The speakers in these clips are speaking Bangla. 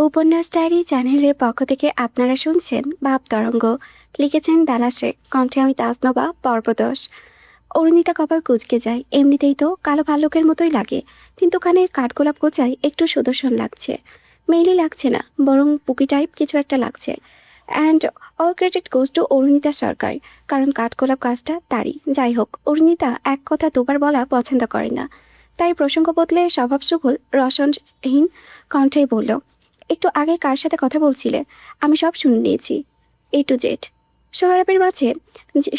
উপন্যাস ডায়েরি চ্যানেলের পক্ষ থেকে আপনারা শুনছেন ভাব তরঙ্গ। লিখেছেন বেলা শেখ, কণ্ঠে আমি তাজনবা, পর্ব 10। অরুণিতা কপাল কুঁচকে যায়। এমনিতেই তো কালো ভাল্লুকের মতোই লাগে, কিন্তু কানে কাঠগোলাপ গোচায় একটু সুদর্শন লাগছে। মেইলি লাগছে না, বরং পুকি টাইপ কিছু একটা লাগছে। And all credit goes to Arunita Sarkar, কারণ কাঠগোলাপ কাজটা তারই। যাই হোক, অরুণিতা এক কথা দুবার বলা পছন্দ করে না, তাই প্রসঙ্গ বদলে স্বভাবসুকুল রসনহীন কণ্ঠেই বলল, একটু আগে কার সাথে কথা বলছিলে? আমি সব শুনে নিয়েছি, A to Z। সোহরাবের মাঝে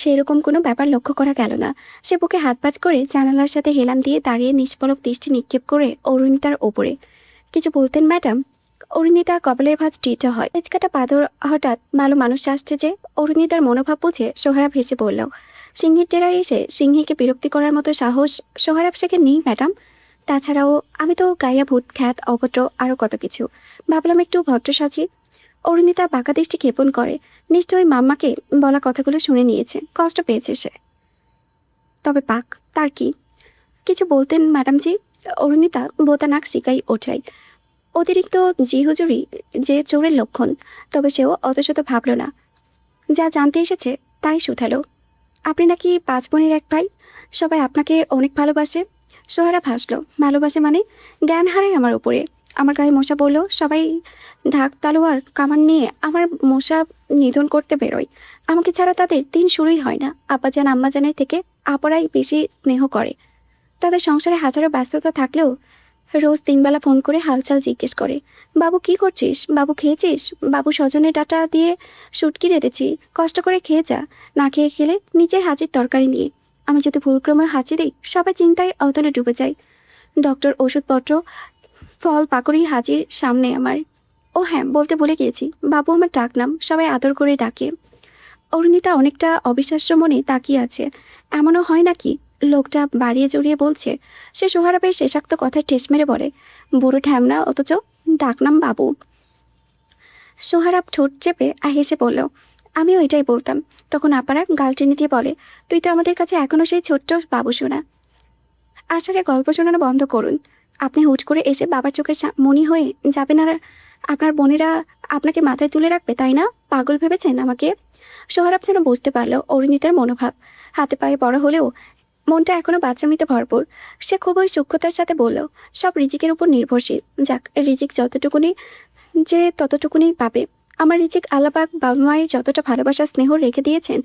সেরকম কোনো ব্যাপার লক্ষ্য করা গেল না। সে বুকে হাত পাঁচ করে জানালার সাথে হেলান দিয়ে দাঁড়িয়ে নিষ্পলক দৃষ্টি নিক্ষেপ করে অরুণিতার ওপরে। কিছু বলতেন ম্যাডাম? অরুণিতার কপালের ভাঁজ টিটা হয়। তেজকাটা পাথর হঠাৎ ভালো মানুষ আসছে যে। অরুণিতার মনোভাব বুঝে সোহরাব হেসে বলল, সিংহীর টেরায় এসে সিংহীকে বিরক্তি করার মতো সাহস সোহরাব শেখে নেই ম্যাডাম। তাছাড়াও আমি তো গাইয়া ভূত খ্যাত অভদ্র আরও কত কিছু। ভাবলাম একটু ভদ্র সাজি। অরুণিতা বাঁকা দৃষ্টি ক্ষেপণ করে। নিশ্চয়ই মাম্মাকে বলা কথাগুলো শুনে নিয়েছে, কষ্ট পেয়েছে সে। তবে পাক, তার কি? কিছু বলতেন ম্যাডামজি? অরুণিতা বোতা নাক শিকাই ওঠাই। অতিরিক্ত জি হুজুরি যে চোরের লক্ষণ। তবে সেও অতশত ভাবল না, যা জানতে এসেছে তাই শুধালো। আপনি নাকি 5 বোনের এক ভাই? সবাই আপনাকে অনেক ভালোবাসে। সোহরাব হাসলো। ভালোবাসে মানে? জ্ঞান হারায় আমার উপরে। আমার গায়ে মশা বলল, সবাই ঢাক তালোয়ার কামান নিয়ে আমার মশা নিধন করতে বেরোয়। আমাকে ছাড়া তাদের দিন শুরুই হয় না। আব্বাজান আম্মাজানের থেকে আপরাই বেশি স্নেহ করে। তাদের সংসারে হাজারো ব্যস্ততা থাকলেও রোজ 3 বেলা ফোন করে হালচাল জিজ্ঞেস করে। বাবু কি করছিস? বাবু খেয়েছিস? বাবু সজনের ডাঁটা দিয়ে শুটকি রেঁধেছি, কষ্ট করে খেয়ে যা। না খেয়ে খেলে নিচে হাজির তরকারি নিয়ে। আমি যদি ভুলক্রমে হাঁচি দিই, সবাই চিন্তায় অতলে ডুবে যায়। ডক্টর, ওষুধপত্র, ফল পাকড়ি হাজির সামনে আমার। ও হ্যাঁ, বলতে ভুলে গিয়েছি, বাবু আমার ডাকনাম, সবাই আদর করে ডাকে। অরুণিতা অনেকটা অবিশ্বাস্য মনে তাকিয়ে আছে। এমনও হয় নাকি? লোকটা বাড়িয়ে জড়িয়ে বলছে। সে সোহরাবের শেষাক্ত কথায় ঠেস মেরে বলে, বুড়ো ঠ্যামনা, অথচ ডাকনাম বাবু। সোহরাব ঠোঁট চেপে হেসে বলল, আমিও এটাই বলতাম। তখন আপারা গাল টেনে দিয়ে বলে, তুই তো আমাদের কাছে এখনও সেই ছোট্ট বাবু শোনা। আসলে গল্প শোনানো বন্ধ করুন। আপনি হুট করে এসে বাবার চোখের মণি হয়ে যাবেন, আর আপনার বোনেরা আপনাকে মাথায় তুলে রাখবে, তাই না? পাগল ভেবেছেন আমাকে? সোহরাব যেন বুঝতে পারল অরুণিতার মনোভাব। হাতে পায়ে বড় হলেও মনটা এখনো বাচ্চামিতে ভরপুর। সে খুবই সূক্ষ্মতার সাথে বলল, সব রিজিকের উপর নির্ভরশীল। যাক, রিজিক যতটুকুনি যে ততটুকুনি পাবে। আমার রিজিক আল্লাপাক বাবা মায়ের যতটা ভালোবাসা স্নেহ রেখে দিয়েছেন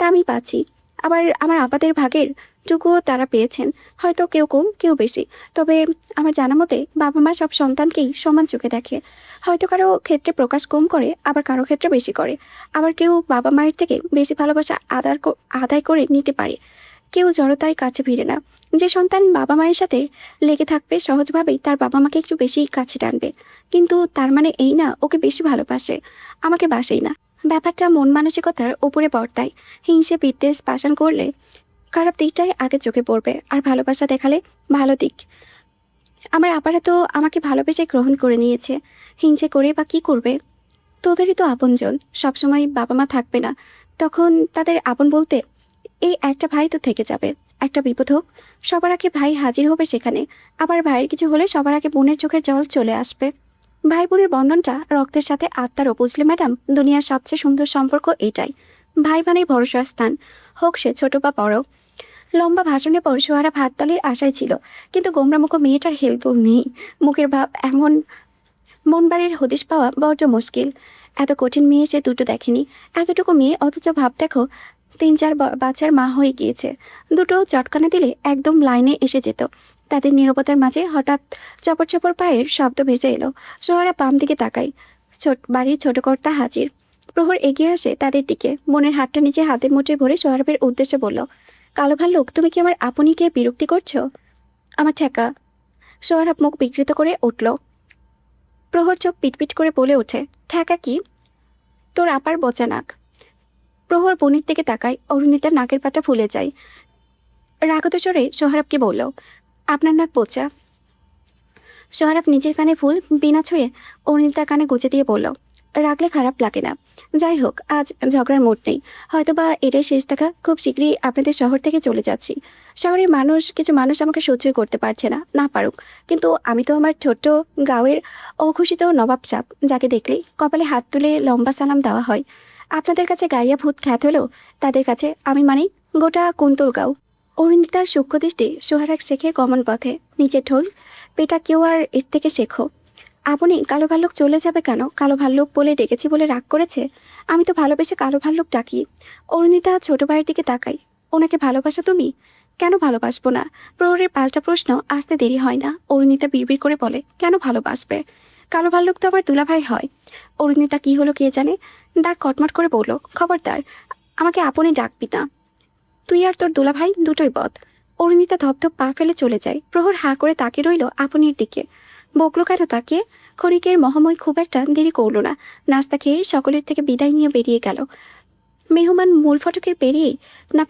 তা আমি পাচ্ছি। আবার আমার আপাদের ভাগের টুকুও তারা পেয়েছেন, হয়তো কেউ কম কেউ বেশি। তবে আমার জানা মতে বাবা মা সব সন্তানকেই সমান চোখে দেখে। হয়তো কারো ক্ষেত্রে প্রকাশ কম করে, আবার কারো ক্ষেত্রে বেশি করে। আবার কেউ বাবা মায়ের থেকে বেশি ভালোবাসা আদায় করে নিতে পারে। কেউ জড়তায় কাছে ভিড়ে না। যে সন্তান বাবা মায়ের সাথে লেগে থাকবে সহজভাবেই তার বাবা মাকে একটু বেশি কাছে টানবে। কিন্তু তার মানে এই না ওকে বেশি ভালোবাসে, আমাকে বাসেই না। ব্যাপারটা মন মানসিকতার উপরে বর্তায়। হিংসে বিদ্বেষ পাষাণ করলে খারাপ দিকটাই আগে চোখে পড়বে, আর ভালোবাসা দেখালে ভালো দিক। আমার আপারা তো আমাকে ভালোবেসে গ্রহণ করে নিয়েছে। হিংসে করে বা কী করবে? তোদেরই তো আপনজন। সবসময় বাবা মা থাকবে না, তখন তাদের আপন বলতে এই একটা ভাই তো থেকে যাবে। একটা বিপদ হোক, সবার আগে ভাই হাজির হবে সেখানে। আবার ভাইয়ের কিছু হলে সবার আগে বোনের চোখের জল চলে আসবে। ভাই বোনের বন্ধনটা রক্তের সাথে আত্মারও, বুঝলে ম্যাডাম? দুনিয়ার সবচেয়ে সুন্দর সম্পর্ক এটাই। ভাই মানেই ভরসার স্থান, হোক সে ছোট বা বড়। লম্বা ভাষণের পর সোহরাব হাততালির আশায় ছিল, কিন্তু গোমরামুখ মেয়েটার হেলদোল নেই। মুখের ভাব এমন, মন বাড়ির হদিশ পাওয়া বড্ড মুশকিল। এত কঠিন মেয়ে সে দুটো দেখেনি। এতটুকু মেয়ে, অথচ ভাব দেখো 3-4 বাচ্চার মা হয়ে গিয়েছে। দুটো চটকানা দিলে একদম লাইনে এসে যেত। তাদের নীরবতার মাঝে হঠাৎ চপর চপর পায়ের শব্দ ভেসে এলো। সোহরাব বাম দিকে তাকায়। বাড়ির ছোট কর্তা হাজির। প্রহর এগিয়ে আসে তাদের দিকে। বোনের হাতটা নিচে হাতের মুঠোয় ভরে সোহরাবের উদ্দেশ্যে বলল, কালো ভাল্লুক, তুমি কি আমার আপনিকে বিরক্তি করছো? আমার ঠেকা। সোহরাব মুখ বিকৃত করে উঠল। প্রহর চোখ পিটপিট করে বলে ওঠে, ঠেকা কি? তোর আপার বোচা নাক। প্রহর বোনের দিকে তাকায়। অরুণিতার নাকের পাটা ফুলে যায়। রাগত স্বরে সোহরাবকে বলল, আপনার নাক বোচা। সোহরাব নিজের কানে ফুল বিনা ছুঁয়ে অরুণিতার কানে গুজে দিয়ে বলল, রাখলে খারাপ লাগে না। যাই হোক, আজ ঝগড়ার মুড নেই। হয়তোবা এটাই শেষ দেখা। খুব শীঘ্রই আপনাদের শহর থেকে চলে যাচ্ছি। শহরের কিছু মানুষ আমাকে সহ্যই করতে পারছে না, না পারুক। কিন্তু আমি তো আমার ছোট্ট গাঁয়ের অঘোষিত নবাব সাব, যাকে দেখলেই কপালে হাত তুলে লম্বা সালাম দেওয়া হয়। আপনাদের কাছে গাইয়া ভূত খ্যাত হলেও তাদের কাছে আমি মানে গোটা কুন্তলগাঁও। অরুণিতার সূক্ষ্ম দৃষ্টি সোহারাক শেখের গমন পথে। নিচে ঢোল পেটা কেউ আর এর থেকে শেখো। আপনি কালো ভাল্লুক চলে যাবে কেন? কালো ভাল্লুক বলে ডেকেছি বলে রাগ করেছে? আমি তো ভালোবেসে কালো ভাল্লুক ডাকি। অরুণিতা ছোট ভাইয়ের দিকে তাকাই। ওনাকে ভালোবাসো তুমি? কেন ভালোবাসবো না? প্রহরের পাল্টা প্রশ্ন আসতে দেরি হয় না। অরুণিতা বিড়বিড় করে বলে, কেন ভালোবাসবে? কালো ভাল্লুক তো আমার দুলাভাই হয়। অরুণিতা কি হলো কে জানে, দাগ কটমট করে বলল, খবরদার আমাকে আপনি ডাকবি না। তুই আর তোর দুলাভাই দুটোই বদ। অরুণিতা ধপধপ পা ফেলে চলে যায়। প্রহর হাঁ করে তাকে রইল আপনির দিকে। বকলো কেন তাকে? ক্ষণিকের মহাময় খুব একটা দেরি করল না। নাস্তা খেয়ে সকলের থেকে বিদায় নিয়ে বেরিয়ে গেল। মেহমান মূল ফটকের পেরিয়েই না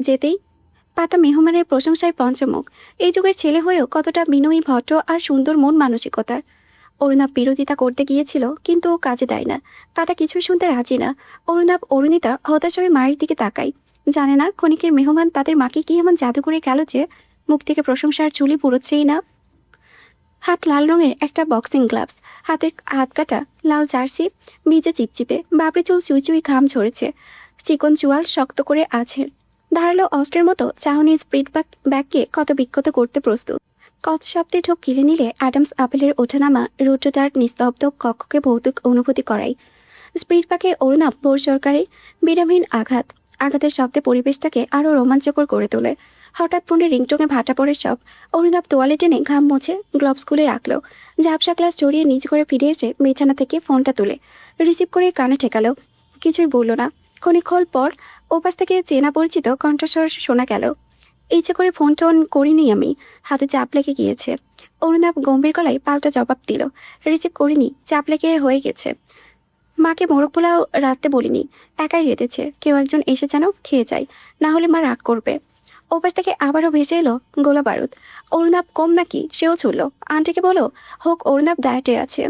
যেতেই পাতা মেহমানের প্রশংসায় পঞ্চমুখ। এই যুগের ছেলে হয়েও কতটা বিনয়ী, ভদ্র আর সুন্দর মন মানসিকতার। অরুণাব বিরোধিতা করতে গিয়েছিল, কিন্তু কাজে দেয় না। পাতা কিছুই শুনতে রাজি না। অরুণিতা হতাশ হয়ে মায়ের দিকে তাকায়। জানে না ক্ষণিকের মেহমান তাদের মাকে কি এমন জাদু করে গেল যে মুখ থেকে প্রশংসার চুলি পুরোচ্ছেই না। হাত লাল রঙের একটা বক্সিং গ্লাভস, হাত কাটা লাল জার্সি, ভিজে চিপচিপে, বাবরি চুল চুই চুই ঘাম ঝরেছে। চিকন চুয়াল শক্ত করে আছে। ধারালো অস্ত্রের মতো চাহনি স্প্রিট ব্যাগকে কত বিক্ষত করতে প্রস্তুত। কত শব্দে ঢোক গিলে নিলে অ্যাডামস আপেলের ওঠানামা রুদ্রতার নিস্তব্ধ কক্ষকে ভৌতিক অনুভূতি করায়। স্প্রিট ব্যাগে অরুণাব বোর সরকারের বিরামহীন আঘাতের শব্দে পরিবেশটাকে আরও রোমাঞ্চকর করে তোলে। হঠাৎ ফোনের রিংটোনে ভাটা পড়ে সব। অরুণাব তোয়ালে টেনে ঘাম মুছে গ্লোভস খুলে রাখলো। ঝাপসা গ্লাস জড়িয়ে নিচ করে ফিরে এসে বিছানা থেকে ফোনটা তুলে রিসিভ করে কানে ঠেকালো। কিছুই বলল না। ক্ষণিক্ষণ পর ওপাশ থেকে চেনা পরিচিত কণ্ঠস্বর শোনা গেল। ইচ্ছে করে ফোন টোন করিনি আমি, হাতে চাপ লেগে গিয়েছে। অরুণাব গম্ভীর গলায় পাল্টা জবাব দিল, রিসিভ করিনি, চাপ লেগে হয়ে গেছে। মাকে মোরগ পোলাও রাঁধতে বলিনি, একাই রেঁধেছে। কেউ একজন এসে যেন খেয়ে যায়, না হলে মা রাগ করবে। ওপাশ থেকে আবারও ভেসে এলো গোলা বারুদ। অরুণাব কম নাকি, সেও ছুড়ল। আন্টিকে বলো হোক অরুণাব ডায়েটে আছে,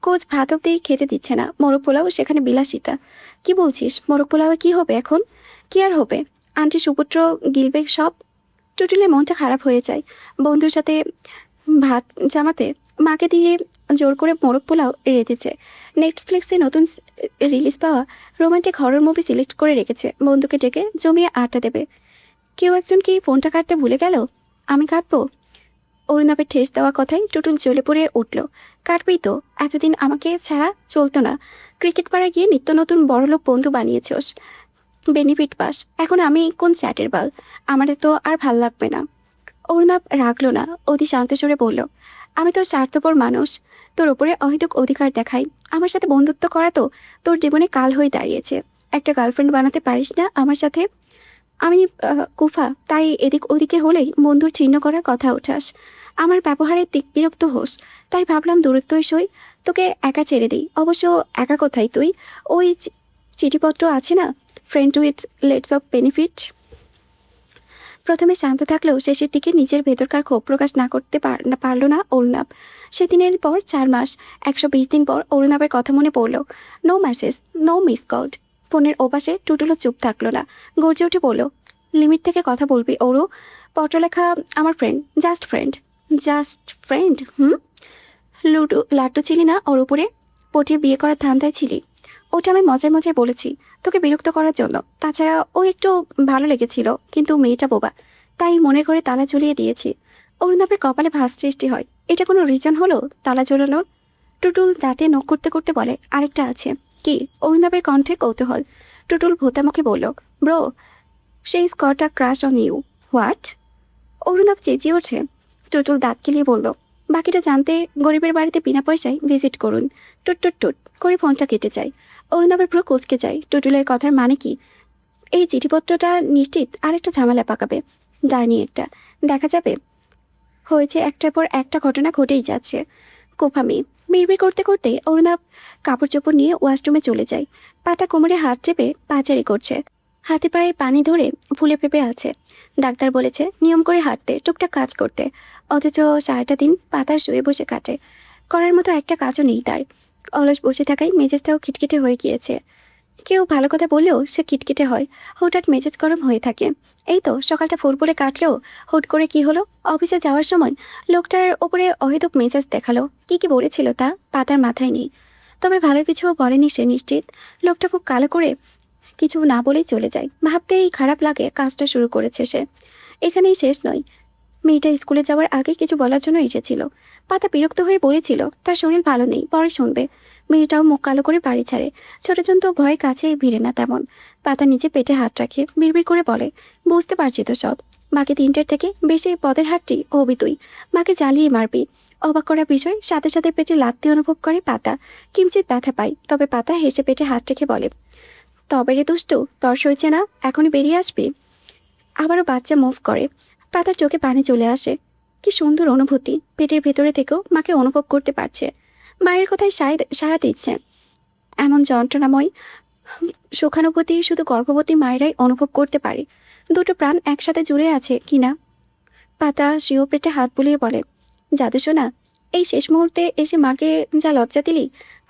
কোচ ভাত অব্দি খেতে দিচ্ছে না। মোরগ পোলাও সেখানে বিলাসিতা। কি বলছিস? মোরগ পোলাওয়ে কি হবে এখন? কি আর হবে, আন্টি সুপুত্র গিলবে সব। টুটুলের মনটা খারাপ হয়ে যায়। বন্ধুর সাথে ভাত জামাতে মাকে দিয়ে জোর করে মোরগ পোলাও রেঁধেছে। নেটফ্লিক্সে নতুন রিলিজ পাওয়া রোমান্টিক হরর মুভি সিলেক্ট করে রেখেছে। বন্ধুকে ডেকে জমিয়ে আড্ডা দেবে। কেউ একজন কি ফোনটা কাটতে ভুলে গেল? আমি কাটবো? অরুণাবের ঠেস দেওয়া কথায় টুটুল জ্বলে পড়ে উঠল। কাটবি তো, এতদিন আমাকে ছাড়া চলতো না। ক্রিকেট পাড়া গিয়ে নিত্য নতুন বড়লোক বন্ধু বানিয়েছোস, বেনিফিট পাস। এখন আমি কোন চ্যাটের বাল? আমাদের তো আর ভাল লাগবে না। অরুণাব রাগলো না, অতি শান্ত স্বরে বলল, আমি তোর স্বার্থপর মানুষ, তোর ওপরে অহেতুক অধিকার দেখাই। আমার সাথে বন্ধুত্ব করা তো তোর জীবনে কাল হয়ে দাঁড়িয়েছে। একটা গার্লফ্রেন্ড বানাতে পারিস না আমার সাথে? আমি কুফা, তাই এদিক ওদিকে হলেই বন্ধুর চিহ্ন করার কথা ওঠাস। আমার ব্যবহারে বিরক্ত হোস, তাই ভাবলাম দূরত্বই সই, তোকে একা ছেড়ে দিই। অবশ্য একা কোথায় তুই, ওই চিঠিপত্র আছে না, friend with let's of benefit. প্রথমে শান্ত থাকলেও শেষের দিকে নিজের ভেতরকার ক্ষোভ প্রকাশ না করতে পারল না অরুণাব। সেদিনের পর 4 মাস 120 দিন পর অরুণাবের কথা মনে পড়ল। No message, no miss called. ফোনের ওপাশে টুটুলো চুপ থাকলো না, গর্জে উঠে বলল, লিমিট থেকে কথা বলবি ওরু। পত্রলেখা আমার friend, just friend. Just friend? লাট্টু ছিলি না ওর উপরে? পটিয়ে বিয়ে করার ধান্দায় ছিলি? ওটা আমি মজায় মজায় বলেছি, তোকে বিরক্ত করার জন্য। তাছাড়া ও একটু ভালো লেগেছিল, কিন্তু মেয়েটা বোবা, তাই মনে করে তালা ঝুলিয়ে দিয়েছি। অরুণাবের কপালে ভাঁজ সৃষ্টি হয়। এটা কোনো রিজন হলো তালা ঝোলানোর? টুটুল দাঁতে নখ করতে করতে বলে, আরেকটা আছে। কি? অরুণাবের কণ্ঠে কৌতূহল। টুটুল ভোতামুখে বলল, ব্রো, সে is got a crush on you. What? Arunab চেঁচিয়ে ওঠে। টুটুল দাঁত কেলিয়ে বলল, বাকিটা জানতে গরিবের বাড়িতে বিনা পয়সায় ভিজিট করুন। টুট টুট টুট করে ফোনটা কেটে যায়। অরুণাবের পুরো কুচকে যায়। টুটুলের কথার মানে কি? এই চিঠিপত্রটা নিশ্চিত আরেকটা ঝামেলা পাকাবে, ডাইনি একটা। দেখা যাবে হয়েছে একটার পর একটা ঘটনা ঘটেই যাচ্ছে। কোফামি বিড়বিড় করতে করতে অরুণাব কাপড় চোপড় নিয়ে ওয়াশরুমে চলে যায়। পাতা কোমরে হাত চেপে পাচারি করছে। হাতে পায়ে পানি ধরে ফুলে ফেপে আছে। ডাক্তার বলেছে নিয়ম করে হাঁটতে, টুকটাক কাজ করতে। অথচ সারাটা দিন পাতার শুয়ে বসে কাটে। করার মতো একটা কাজও নেই তার। অলস বসে থাকায় মেজাজটাও খিটখিটে হয়ে গিয়েছে। কেউ ভালো কথা বললেও সে খিটখিটে হয়, হুটহাট মেজাজ গরম হয়ে থাকে। এই তো সকালটা ফুরফুরে কাটলেও হুট করে কি হলো? অফিসে যাওয়ার সময় লোকটার ওপরে অহেতুক মেজাজ দেখালো। কি বলেছিল তা পাতার মাথায় নেই, তবে ভালো কিছু বলেনি সে নিশ্চিত। লোকটা খুব কালো করে কিছু না বলেই চলে যায়। ভাবতেই খারাপ লাগে কাজটা শুরু করেছে সে। এখানেই শেষ নয়, মেয়েটা স্কুলে যাওয়ার আগে কিছু বলার জন্য এসেছিল। পাতা বিরক্ত হয়ে বলেছিল তার শরীর ভালো নেই, পরে শুনবে। মেয়েটাও মুখ কালো করে বাড়ি ছাড়ে। ছোটজন তো ভয়ে কাছে ভিড়ে না তেমন। পাতা নিচে পেটে হাত রাখে, বিড়বিড় করে বলে, বুঝতে পারছি তো সব। বাকি 3টের থেকে বেশি পদের হাতটি হবি তুই, মাকে জ্বালিয়ে মারবি। অবাক করা বিষয়, সাথে সাথে পেটে লাগতে অনুভব করে পাতা। কিঞ্চিত ব্যথা পায়, তবে পাতা হেসে পেটে হাত রেখে বলে, তবে রে দুষ্টু, তর সইছে না, এখনই বেরিয়ে আসবি। আবারও বাচ্চা মুভ করে। পাতার চোখে পানি চলে আসে। কি সুন্দর অনুভূতি, পেটের ভেতরে থেকেও মাকে অনুভব করতে পারছে। মায়ের কথায় সাড়া দিচ্ছে। এমন যন্ত্রণাময় সুখানুভূতি শুধু গর্ভবতী মায়েরাই অনুভব করতে পারে। দুটো প্রাণ একসাথে জুড়ে আছে কিনা। পাতা শিও পেটে হাত বুলিয়ে বলে, জাদু শোনা, এই শেষ মুহূর্তে এসে মাকে যা লজ্জা দিলি।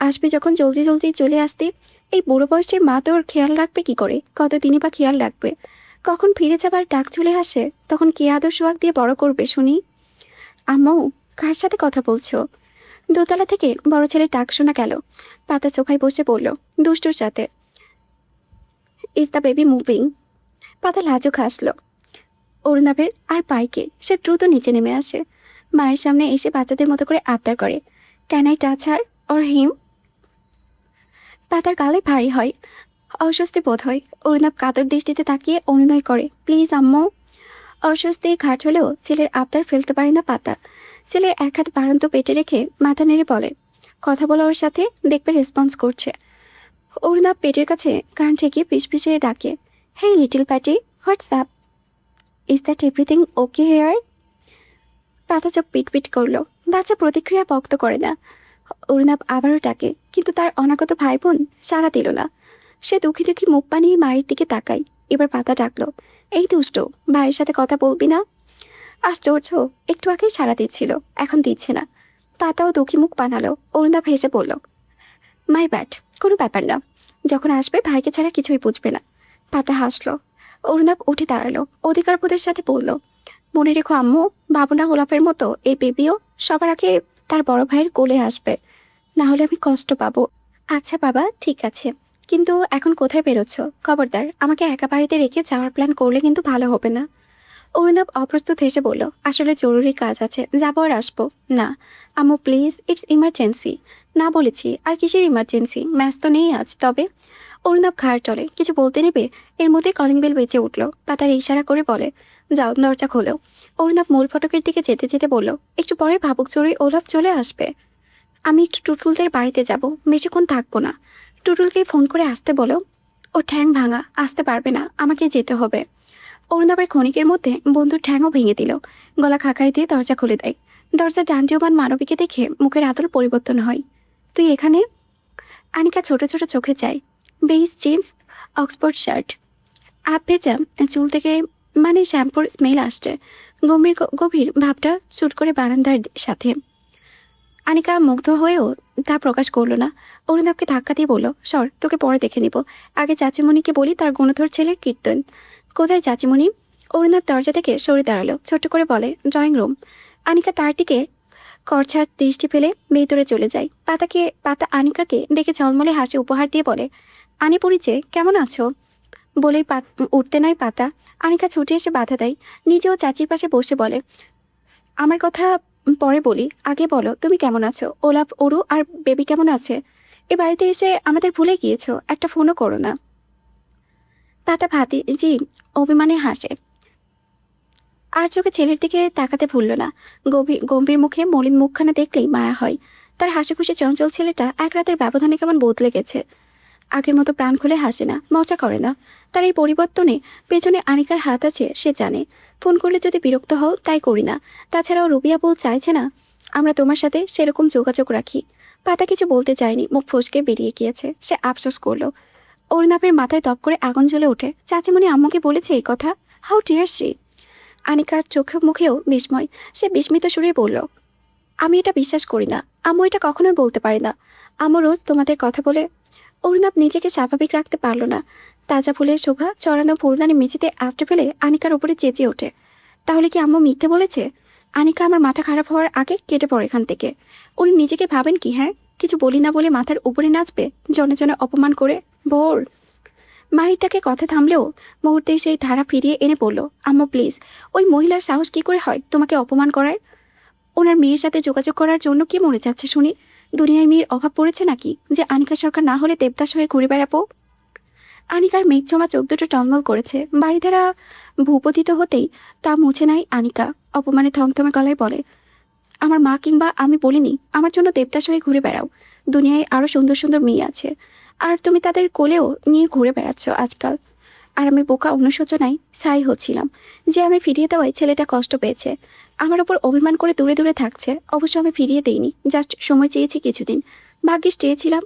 আসবি যখন জলদি জলদি চলে আসতে। এই বুড়ো বয়সে মা তোর খেয়াল রাখবে কি করে? কতদিনই বা খেয়াল রাখবে? কখন ফিরে যাবার ডাক চলে আসে, তখন কে আদর সোয়াগ দিয়ে বড় করবে শুনি? আম্মু, কার সাথে কথা বলছো? দোতলা থেকে বড় ছেলের ডাক শোনা গেল। পাতা সোফায় বসে পড়ল, দুষ্টুর সাথে। Is the baby moving? পাতা লাজুক হাসলো। অরুণাবের আর পাইকে সে দ্রুত নিচে নেমে আসে। মায়ের সামনে এসে বাচ্চাদের মতো করে আবদার করে, can I touch her or him? পাতার গালে ভারী হয়, অস্বস্তি বোধ হয়। অরুণাব কাতর দৃষ্টিতে তাকিয়ে অনুনয় করে, প্লিজ আম্মু। অস্বস্তি ঘাট হলেও ছেলের আবদার ফেলতে পারে না পাতা। ছেলের এক হাত বাড়ন্ত পেটে রেখে মাথা নেড়ে বলে, কথা বলো ওর সাথে, দেখবে রেসপন্স করছে। অরুণাব পেটের কাছে কান ঠেকিয়ে পিসপিসে ডাকে, hey little Patty, what's up? Is that everything okay here? Pata চোখ পিটপিট করলো। বাচ্চা প্রতিক্রিয়া ব্যক্ত করে না। অরুণাব আবারও ডাকে, কিন্তু তার অনাগত ভাই বোন সাড়া দিল না। সে দুঃখী দুঃখী মুখ বানিয়ে মায়ের দিকে তাকায়। এবার পাতা ডাকলো, এই দুষ্ট, ভাইয়ের সাথে কথা বলবি না? আশ্চর্য, একটু আগেই সাড়া দিচ্ছিল, এখন দিচ্ছে না। পাতাও দুঃখী মুখ বানালো। অরুণাব হেসে বলল, মাই ব্যাড, কোনো ব্যাপার না, যখন আসবে ভাইকে ছাড়া কিছুই বুঝবে না। পাতা হাসলো। অরুণাব উঠে দাঁড়ালো, অধিকারবোধের সাথে বলল, মনে রেখো আম্মু, বাবুনা গোলাপের মতো এই বেবিও সবার আগে তার বড় ভাইয়ের কোলে আসবে, না হলে আমি কষ্ট পাবো। আচ্ছা বাবা, ঠিক আছে, কিন্তু এখন কোথায় বেরোচ্ছ? খবরদার আমাকে একা বাড়িতে রেখে যাওয়ার প্ল্যান করলে কিন্তু ভালো হবে না। অরুণাব অপ্রস্তুত হেসে বলল, আসলে জরুরি কাজ আছে, যাবো আর আসবো। না আম্মু প্লিজ, ইটস ইমার্জেন্সি। না বলেছি, আর কিসের ইমার্জেন্সি? ম্যাচ তো নেই আজ। তবে অরুণাব ঘাড় চলে, কিছু বলতে নেবে এর মধ্যে কলিং বেল বেঁচে উঠল। পাতার ইশারা করে বলে, যাও দরজা খোলো। অরুণাব মূল ফটকের দিকে যেতে যেতে বলল, একটু পরে ভাবুক চড়ুই ওলাফ চলে আসবে। আমি একটু টুটুলদের বাড়িতে যাব, বেশিক্ষণ থাকবো না। টুটুলকে ফোন করে আসতে বলো। ও ঠ্যাং ভাঙা, আসতে পারবে না, আমাকে যেতে হবে। অরুণাবের ক্ষণিকের মধ্যে বন্ধুর ঠ্যাংও ভেঙে দিল। গলা খাকারি দিয়ে দরজা খুলে দেয়। দরজা ডান্ডিয়মান মানবীকে দেখে মুখের আদল পরিবর্তন হয়। তুই এখানে? আনিকা ছোট ছোট চোখে চায়। বেইজ জিন্স, অক্সফোর্ড শার্ট, আপ ভেজা চুল থেকে মানে শ্যাম্পুর স্মেল আসছে। গভীর ভাবটা স্যুট করে বারান্দার সাথে। আনিকা মুগ্ধ হয়েও তা প্রকাশ করলো না। অরুণাবকে ধাক্কা দিয়ে বলল, সর, তোকে পরে দেখে নিব। আগে চাচিমণিকে বলি তার গুণধর ছেলের কীর্তন। কোথায় চাচিমণি? অরুণাব দরজা থেকে সরে দাঁড়ালো, ছোট্ট করে বলে, ড্রয়িং রুম। আনিকা তার দিকে করছার দৃষ্টি ফেলে ভেতরে চলে যায়। পাতা আনিকাকে দেখে ঝলমলে হাসি উপহার দিয়ে বলে, আনি পড়িছে, কেমন আছো? বলেই উঠতে নয় পাতা। আনিকা ছুটে এসে বাধা দেয়। নিজেও চাচির পাশে বসে বলে, আমার কথা পরে বলি, আগে বলো তুমি কেমন আছো? ওলাপ, ওরু আর বেবি কেমন আছে? এ বাড়িতে এসে আমাদের ভুলে গিয়েছো, একটা ফোনও করো না। পাতা জি অভিমানে হাসে, আর চোখে ছেলের দিকে তাকাতে ভুলল না। গম্ভীর মুখে মলিন মুখখানা দেখলেই মায়া হয়। তার হাসি খুশি চঞ্চল ছেলেটা এক রাতের ব্যবধানে কেমন বদলে গেছে। আগের মতো প্রাণ খুলে হাসে না, মজা করে না। তার এই পরিবর্তনে পেছনে আনিকার হাত আছে সে জানে। ফোন করলে যদি বিরক্ত হও তাই করি না। তাছাড়াও রুবিয়া বল চাইছে না আমরা তোমার সাথে সেরকম যোগাযোগ রাখি। পাতা কিছু বলতে চায়নি, মুখ ফসকে বেরিয়ে গিয়েছে। সে আফসোস করলো। অরুণাবের মাথায় দপ করে আগুন জ্বলে ওঠে। চাচিমণি আম্মুকে বলেছে এই কথা? How deer C! আনিকার চোখে মুখেও বিস্ময়। সে বিস্মিত সুরে বলল, আমি এটা বিশ্বাস করি না। আম্মু এটা কখনোই বলতে পারে না। আম্মু রোজ তোমাদের কথা বলে। অরুণাব নিজেকে স্বাভাবিক রাখতে পারল না। তাজা ফুলের শোভা চড়ানো ফুলদানি মেঝেতে আছড়ে ফেলে আনিকার উপরে চেঁচিয়ে ওঠে। তাহলে কি আম্মু মিথ্যে বলেছে? আনিকা আমার মাথা খারাপ হওয়ার আগে কেটে পড়ে এখান থেকে। উনি নিজেকে ভাবেন কি? হ্যাঁ, কিছু বলি না বলে মাথার উপরে নাচবে, জনে জনে অপমান করে। ভোর মাহিরটাকে কথা থামলেও মুহূর্তেই সেই ধারা ফিরিয়ে এনে বলল, আম্মু প্লিজ, ওই মহিলার সাহস কি করে হয় তোমাকে অপমান করার? ওনার মেয়ের সাথে যোগাযোগ করার জন্য কি মরে যাচ্ছে শুনি? দুনিয়ায় মেয়ের অভাব পড়েছে নাকি যে আনিকা সরকার না হলে দেবদাস হয়ে ঘুরে বেড়াবো? আনিকার মেঘ জমা চোখ দুটো টলমল করেছে। বাড়িধারা ভূপতিত হতেই তা মুছে নাই আনিকা। অপমানে থমথমে গলায় বলে, আমার মা কিংবা আমি বলিনি আমার জন্য দেবদাস হয়ে ঘুরে বেড়াও। দুনিয়ায় আরও সুন্দর সুন্দর মেয়ে আছে, আর তুমি তাদের কোলেও নিয়ে ঘুরে বেড়াচ্ছ আজকাল। আর আমি বোকা অনুশোচনায় ছাই হচ্ছিলাম যে আমি ফিরিয়ে দেওয়ায় ছেলেটা কষ্ট পেয়েছে, আমার ওপর অভিমান করে দূরে দূরে থাকছে। অবশ্য আমি ফিরিয়ে দেইনি, জাস্ট সময় চেয়েছি কিছুদিন। ভাগ্যিস চেয়েছিলাম,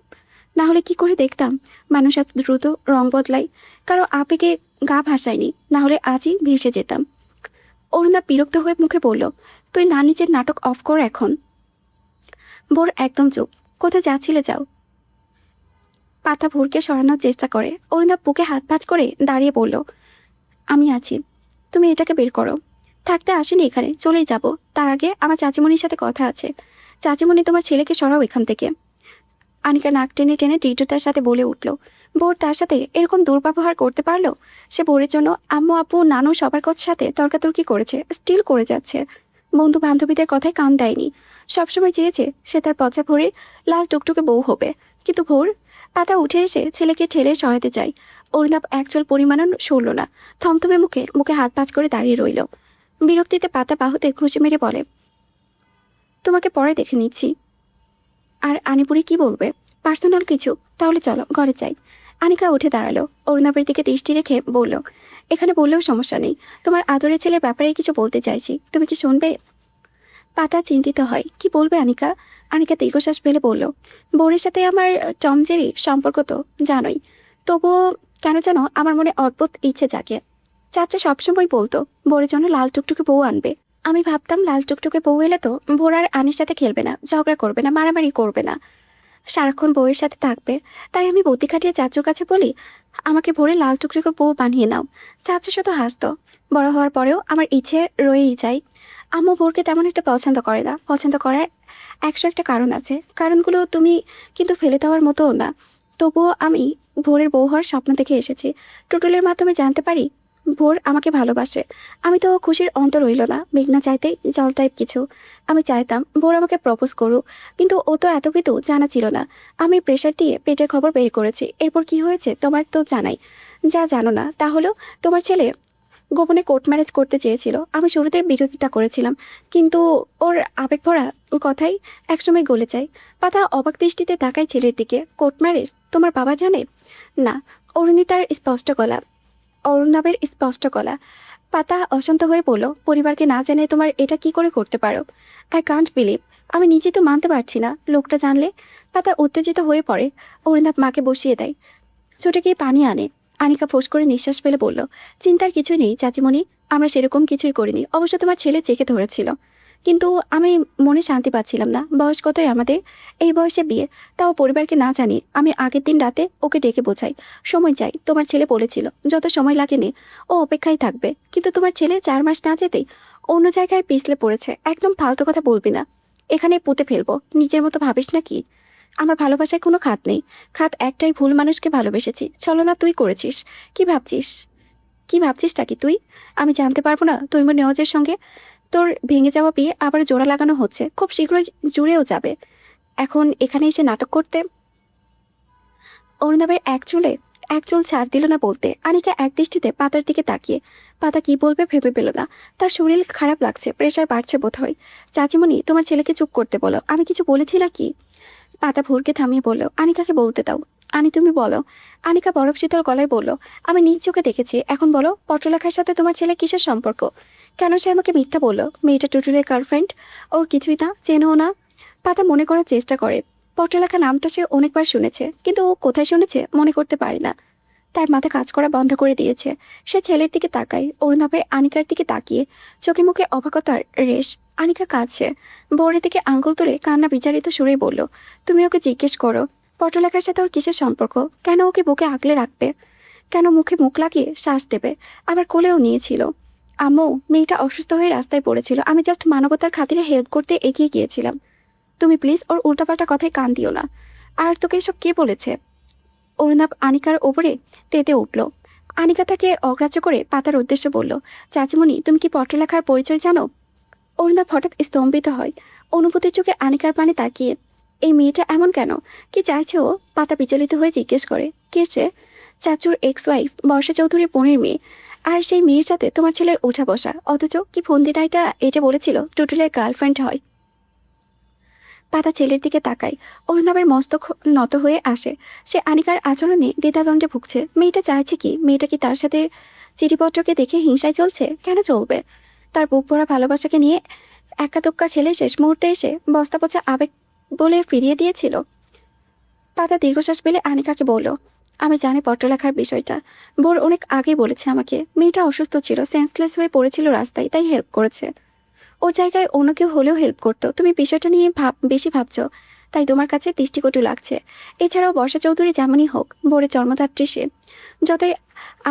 না হলে কি করে দেখতাম মানুষ এত দ্রুত রং বদলায়। কারো আবেগে গা ভাসায়নি, না হলে আজই ভেসে যেতাম। অরুণা বিরক্ত হয়ে মুখে বলল, তুই না নিজের নাটক অফ কর এখন। বোর একদম চুপ। কোথায় যাচ্ছিলে যাও। পাতা ভোরকে সরানোর চেষ্টা করে। অরুণা বুকে হাত ভাঁজ করে দাঁড়িয়ে বলল, আমি আছি, তুমি এটাকে বের করো। থাকতে আসেনি এখানে, চলেই যাব। তার আগে আমার চাচিমণির সাথে কথা আছে। চাচিমণি, তোমার ছেলেকে সরাও এখান থেকে। আনিকা নাক টেনে টেনে দৃঢ়তার সাথে বলে উঠল। বোর তার সাথে এরকম দুর্ব্যবহার করতে পারলো? সে বোরের জন্য আম্মু আপু নানু সবার সাথে তর্কাতর্কি করেছে, স্টিল করে যাচ্ছে। বন্ধু বান্ধবীদের কথায় কান দেয়নি। সবসময় চেয়েছে সে তার পচা ভোরের লাল টুকটুকে বউ হবে। কিন্তু ভোর পাতা উঠে এসে ছেলেকে ঠেলে সরাতে চায়। অরুণাব একচল পরিমাণও সরল না। থমথমে মুখে মুখে হাত পাঁচ করে দাঁড়িয়ে রইল। বিরক্তিতে পাতা বাহুতে ঘুষি মেরে বলে, তোমাকে পরে দেখে নিচ্ছি। আর আনিপুরি কি বলবে? পার্সোনাল কিছু? তাহলে চলো ঘরে যাই। আনিকা উঠে দাঁড়ালো। অরুণাবের দিকে দৃষ্টি রেখে বলল, এখানে বললেও সমস্যা নেই। তোমার আদরের ছেলের ব্যাপারে কিছু বলতে চাইছি, তুমি কি শুনবে? পাতা চিন্তিত হয়। কি বলবে আনিকা? আনিকা দীর্ঘশ্বাস ফেলে বলল, বোরের সাথে আমার টম জেরির সম্পর্ক তো জানোই। তবুও কেন যেন আমার মনে অদ্ভুত ইচ্ছে জাগে। চাচা সবসময় বলতো বোরের জন্য লাল টুকটুকে বউ আনবে। আমি ভাবতাম লাল টুকটুকে বউ এলে তো ভোর আর আনির সাথে খেলবে না, ঝগড়া করবে না, মারামারি করবে না, সারাক্ষণ বউয়ের সাথে থাকবে। তাই আমি বুদ্ধি খাটিয়ে চাচুর কাছে বলি, আমাকে ভোরে লাল টুকটুকে বউ বানিয়ে নাও। চাচু শুধু হাসতো। বড় হওয়ার পরেও আমার ইচ্ছে রয়েই যায়। আম্মু ভোরকে তেমন একটা পছন্দ করে না। পছন্দ করার 101টা কারণ আছে। কারণগুলো তুমি কিন্তু ফেলে দেওয়ার মতোও না। তবুও আমি ভোরের বউ হওয়ার স্বপ্ন দেখে এসেছি। টুটুলের মাধ্যমে জানতে পারি ভোর আমাকে ভালোবাসে। আমি তো খুশির অন্ত রইল না। মেঘনা চাইতেই জল টাইপ কিছু। আমি চাইতাম ভোর আমাকে প্রপোজ করুক, কিন্তু ও তো এত কিছু জানা ছিল না। আমি প্রেশার দিয়ে পেটের খবর বের করেছি। এরপর কি হয়েছে তোমার তো জানাই। যা জানো না তা হলো, তোমার ছেলে গোপনে কোর্ট ম্যারেজ করতে চেয়েছিল। আমি শুরুতে বিরোধিতা করেছিলাম, কিন্তু ওর আবেগ ভরা কথাই একসময় গলে যায়। পাতা অবাক দৃষ্টিতে তাকায় ছেলের দিকে। কোর্ট ম্যারেজ তোমার বাবা জানে না? অরুণিতার স্পষ্ট গলা, অরুণাবের স্পষ্ট গলা। পাতা অশান্ত হয়ে বলল, পরিবারকে না জানে তোমার এটা কি করে করতে পারো? I can't believe. আমি নিজে তো মানতে পারছি না। লোকটা জানলে? পাতা উত্তেজিত হয়ে পড়ে। অরুণাব মাকে বসিয়ে দেয়, ছুটে গিয়ে পানি আনে। আনিকা ফোঁস করে নিঃশ্বাস ফেলে বলল, চিন্তার কিছুই নেই চাচিমণি, আমরা সেরকম কিছুই করিনি। অবশ্য তোমার ছেলে চেকে ধরেছিল, কিন্তু আমি মনে শান্তি পাচ্ছিলাম না। বয়স কতই আমাদের, এই বয়সে বিয়ে, তাও পরিবারকে না জানি। আমি আগের দিন রাতে ওকে ডেকে বোঝাই, সময় চাই। তোমার ছেলে বলেছিল যত সময় লাগেনি ও অপেক্ষায় থাকবে। কিন্তু তোমার ছেলে 4 মাস না যেতেই অন্য জায়গায় পিছলে পড়েছে। একদম ফালতু কথা বলবি না, এখানে পুঁতে ফেলবো। নিজের মতো ভাবিস নাকি? আমার ভালোবাসায় কোনো খাত নেই। খাত একটাই, ভুল মানুষকে ভালোবেসেছি। ছলনা তুই করেছিস। কি ভাবছিস? কি ভাবছিসটা কি তুই? আমি জানতে পারবো না তৈমুর নেওয়াজের সঙ্গে তোর ভেঙে যাওয়া বিয়ে আবার জোড়া লাগানো হচ্ছে, খুব শীঘ্রই জুড়েও যাবে। এখন এখানে এসে নাটক করতে? অরুণাবের এক চুল ছাড় দিল না বলতে। আনিকা এক দৃষ্টিতে পাতার দিকে তাকিয়ে। পাতা কি বলবে ভেবে পেল না। তার শরীর খারাপ লাগছে, প্রেশার বাড়ছে বোধ হয়। চাচিমণি, তোমার ছেলেকে চুপ করতে বলো। আমি কিছু বলেছি নাকি? পাতা ভোরকে থামিয়ে বলল, আনিকাকে বলতে দাও। আনি তুমি বলো। আনিকা বরফ শীতল গলায় বলল, আমি নিজ চোখে দেখেছি। এখন বলো, পত্রলেখার সাথে তোমার ছেলে কিসের সম্পর্ক? কেন সে আমাকে মিথ্যা বললো? মেয়েটা টুটুলের গার্লফ্রেন্ড, ওর কিছুই না, চেনেও না। পাতা মনে করার চেষ্টা করে। পত্রলেখা নামটা সে অনেকবার শুনেছে, কিন্তু ও কোথায় শুনেছে মনে করতে পারে না। তার মাথা কাজ করা বন্ধ করে দিয়েছে। সে ছেলের দিকে তাকায়। অরুণাভে আনিকার দিকে তাকিয়ে চোখে মুখে অবাকতার রেশ। আনিকা কাছে বউরের দিকে আঙ্গুল তুলে কান্না বিচারিত সুরেই বলল, তুমি ওকে জিজ্ঞেস করো পটলেখার সাথে ওর কিসের সম্পর্ক, কেন ওকে বুকে আগলে রাখবে, কেন মুখে মুখ লাগিয়ে শ্বাস দেবে, আবার কোলেও নিয়েছিল। আম্মু, মেয়েটা অসুস্থ হয়ে রাস্তায় পড়েছিল, আমি জাস্ট মানবতার খাতিরে হেল্প করতে এগিয়ে গিয়েছিলাম। তুমি প্লিজ ওর উল্টাপাল্টা কথায় কান দিও না। আর তোকে এসব কে বলেছে? অরুণাভ আনিকার ওপরে তেতে উঠল। আনিকা তাকে অগ্রাহ্য করে পাতার উদ্দেশ্যে বলল, চাচিমণি, তুমি কি পত্রলেখার পরিচয় জানো? অরুণাভ হঠাৎ স্তম্ভিত হয়, অনুভূতির চোখে আনিকার পানে তাকিয়ে। এই মেয়েটা এমন কেন? কি চাইছে ও? পাতা বিচলিত হয়ে জিজ্ঞেস করে, কে সে? চাচুর এক্স ওয়াইফ বর্ষা চৌধুরীর বোনের মেয়ে। আর সেই মেয়ের সাথে তোমার ছেলের ওঠা বসা, অথচ কি ফন্দিনাইটা এটা বলেছিল টুটুলের গার্লফ্রেন্ড হয়। পাতা ছেলের দিকে তাকায়। অরুণাবের মস্তক নত হয়ে আসে। সে আনিকার আচরণে দ্বিধাদ্বন্দ্বে ভুগছে। মেয়েটা চাইছে কি? মেয়েটা কি তার সাথে চিঠিপত্রকে দেখে হিংসায় চলছে? কেন চলবে? তার বুক ভরা ভালোবাসাকে নিয়ে একা দোক্কা খেলে শেষ মুহূর্তে এসে বস্তা পচা আবেগ বলে ফিরিয়ে দিয়েছিল। পাতা দীর্ঘশ্বাস পেলে আনিকাকে বলল, আমি জানি পত্রলেখার বিষয়টা। বোর অনেক আগেই বলেছে আমাকে। মেয়েটা অসুস্থ ছিল, সেন্সলেস হয়ে পড়েছিল রাস্তায়, তাই হেল্প করেছে। ওর জায়গায় অন্য কেউ হলেও হেল্প করতো। তুমি বিষয়টা নিয়ে বেশি ভাবছো, তাই তোমার কাছে দৃষ্টিকটু লাগছে। এছাড়াও বর্ষা চৌধুরী যেমনই হোক, বোরের জন্মদাত্রী সে। যতই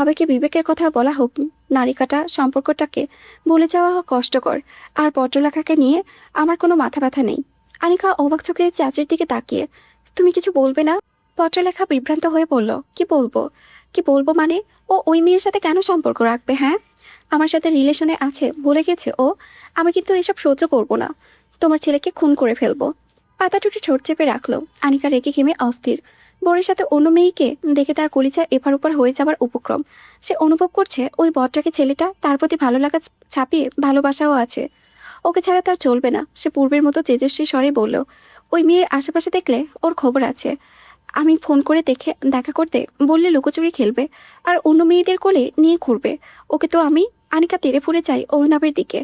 আবেগে বিবেকের কথা বলা হোক, নারিকাটা সম্পর্কটাকে বলে যাওয়া কষ্টকর। আর পত্রলেখাকে নিয়ে আমার কোনো মাথা ব্যথা নেই। আনিকা অবাক চোখে চাচির দিকে তাকিয়ে, তুমি কিছু বলবে না? পত্রলেখা বিভ্রান্ত হয়ে বলল, কি বলবো? কি বলবো মানে? ও ওই মেয়ের সাথে কেন সম্পর্ক রাখবে? হ্যাঁ, আমার সাথে রিলেশনে আছে বলে গেছে ও। আমি কিন্তু এসব সহ্য করবো না। তোমার ছেলেকে খুন করে ফেলবো। পাতা টুটি ঠোঁট চেপে রাখলো। আনিকা রেগে ঘেমে অস্থির। বরের সাথে অন্য মেয়েকে দেখে তার কলিজা এপার ওপার হয়ে যাবার উপক্রম। সে অনুভব করছে ওই বদটাকে ছেলেটা তার প্রতি ভালো লাগা ছাপিয়ে ভালোবাসাও আছে। ওকে ছাড়া তার চলবে না। সে পূর্বের মতো তেজস্বী স্বরে বলল, ওই মেয়ের আশেপাশে দেখলে ওর খবর আছে। আমি ফোন করে দেখা করতে বললে লুকোচুরি খেলবে আর অন্য মেয়েদের কোলে নিয়ে ঘুরবে। ওকে তো আমি। আনিকা তেড়ে ফুলে যায় অরুণাবের দিকে।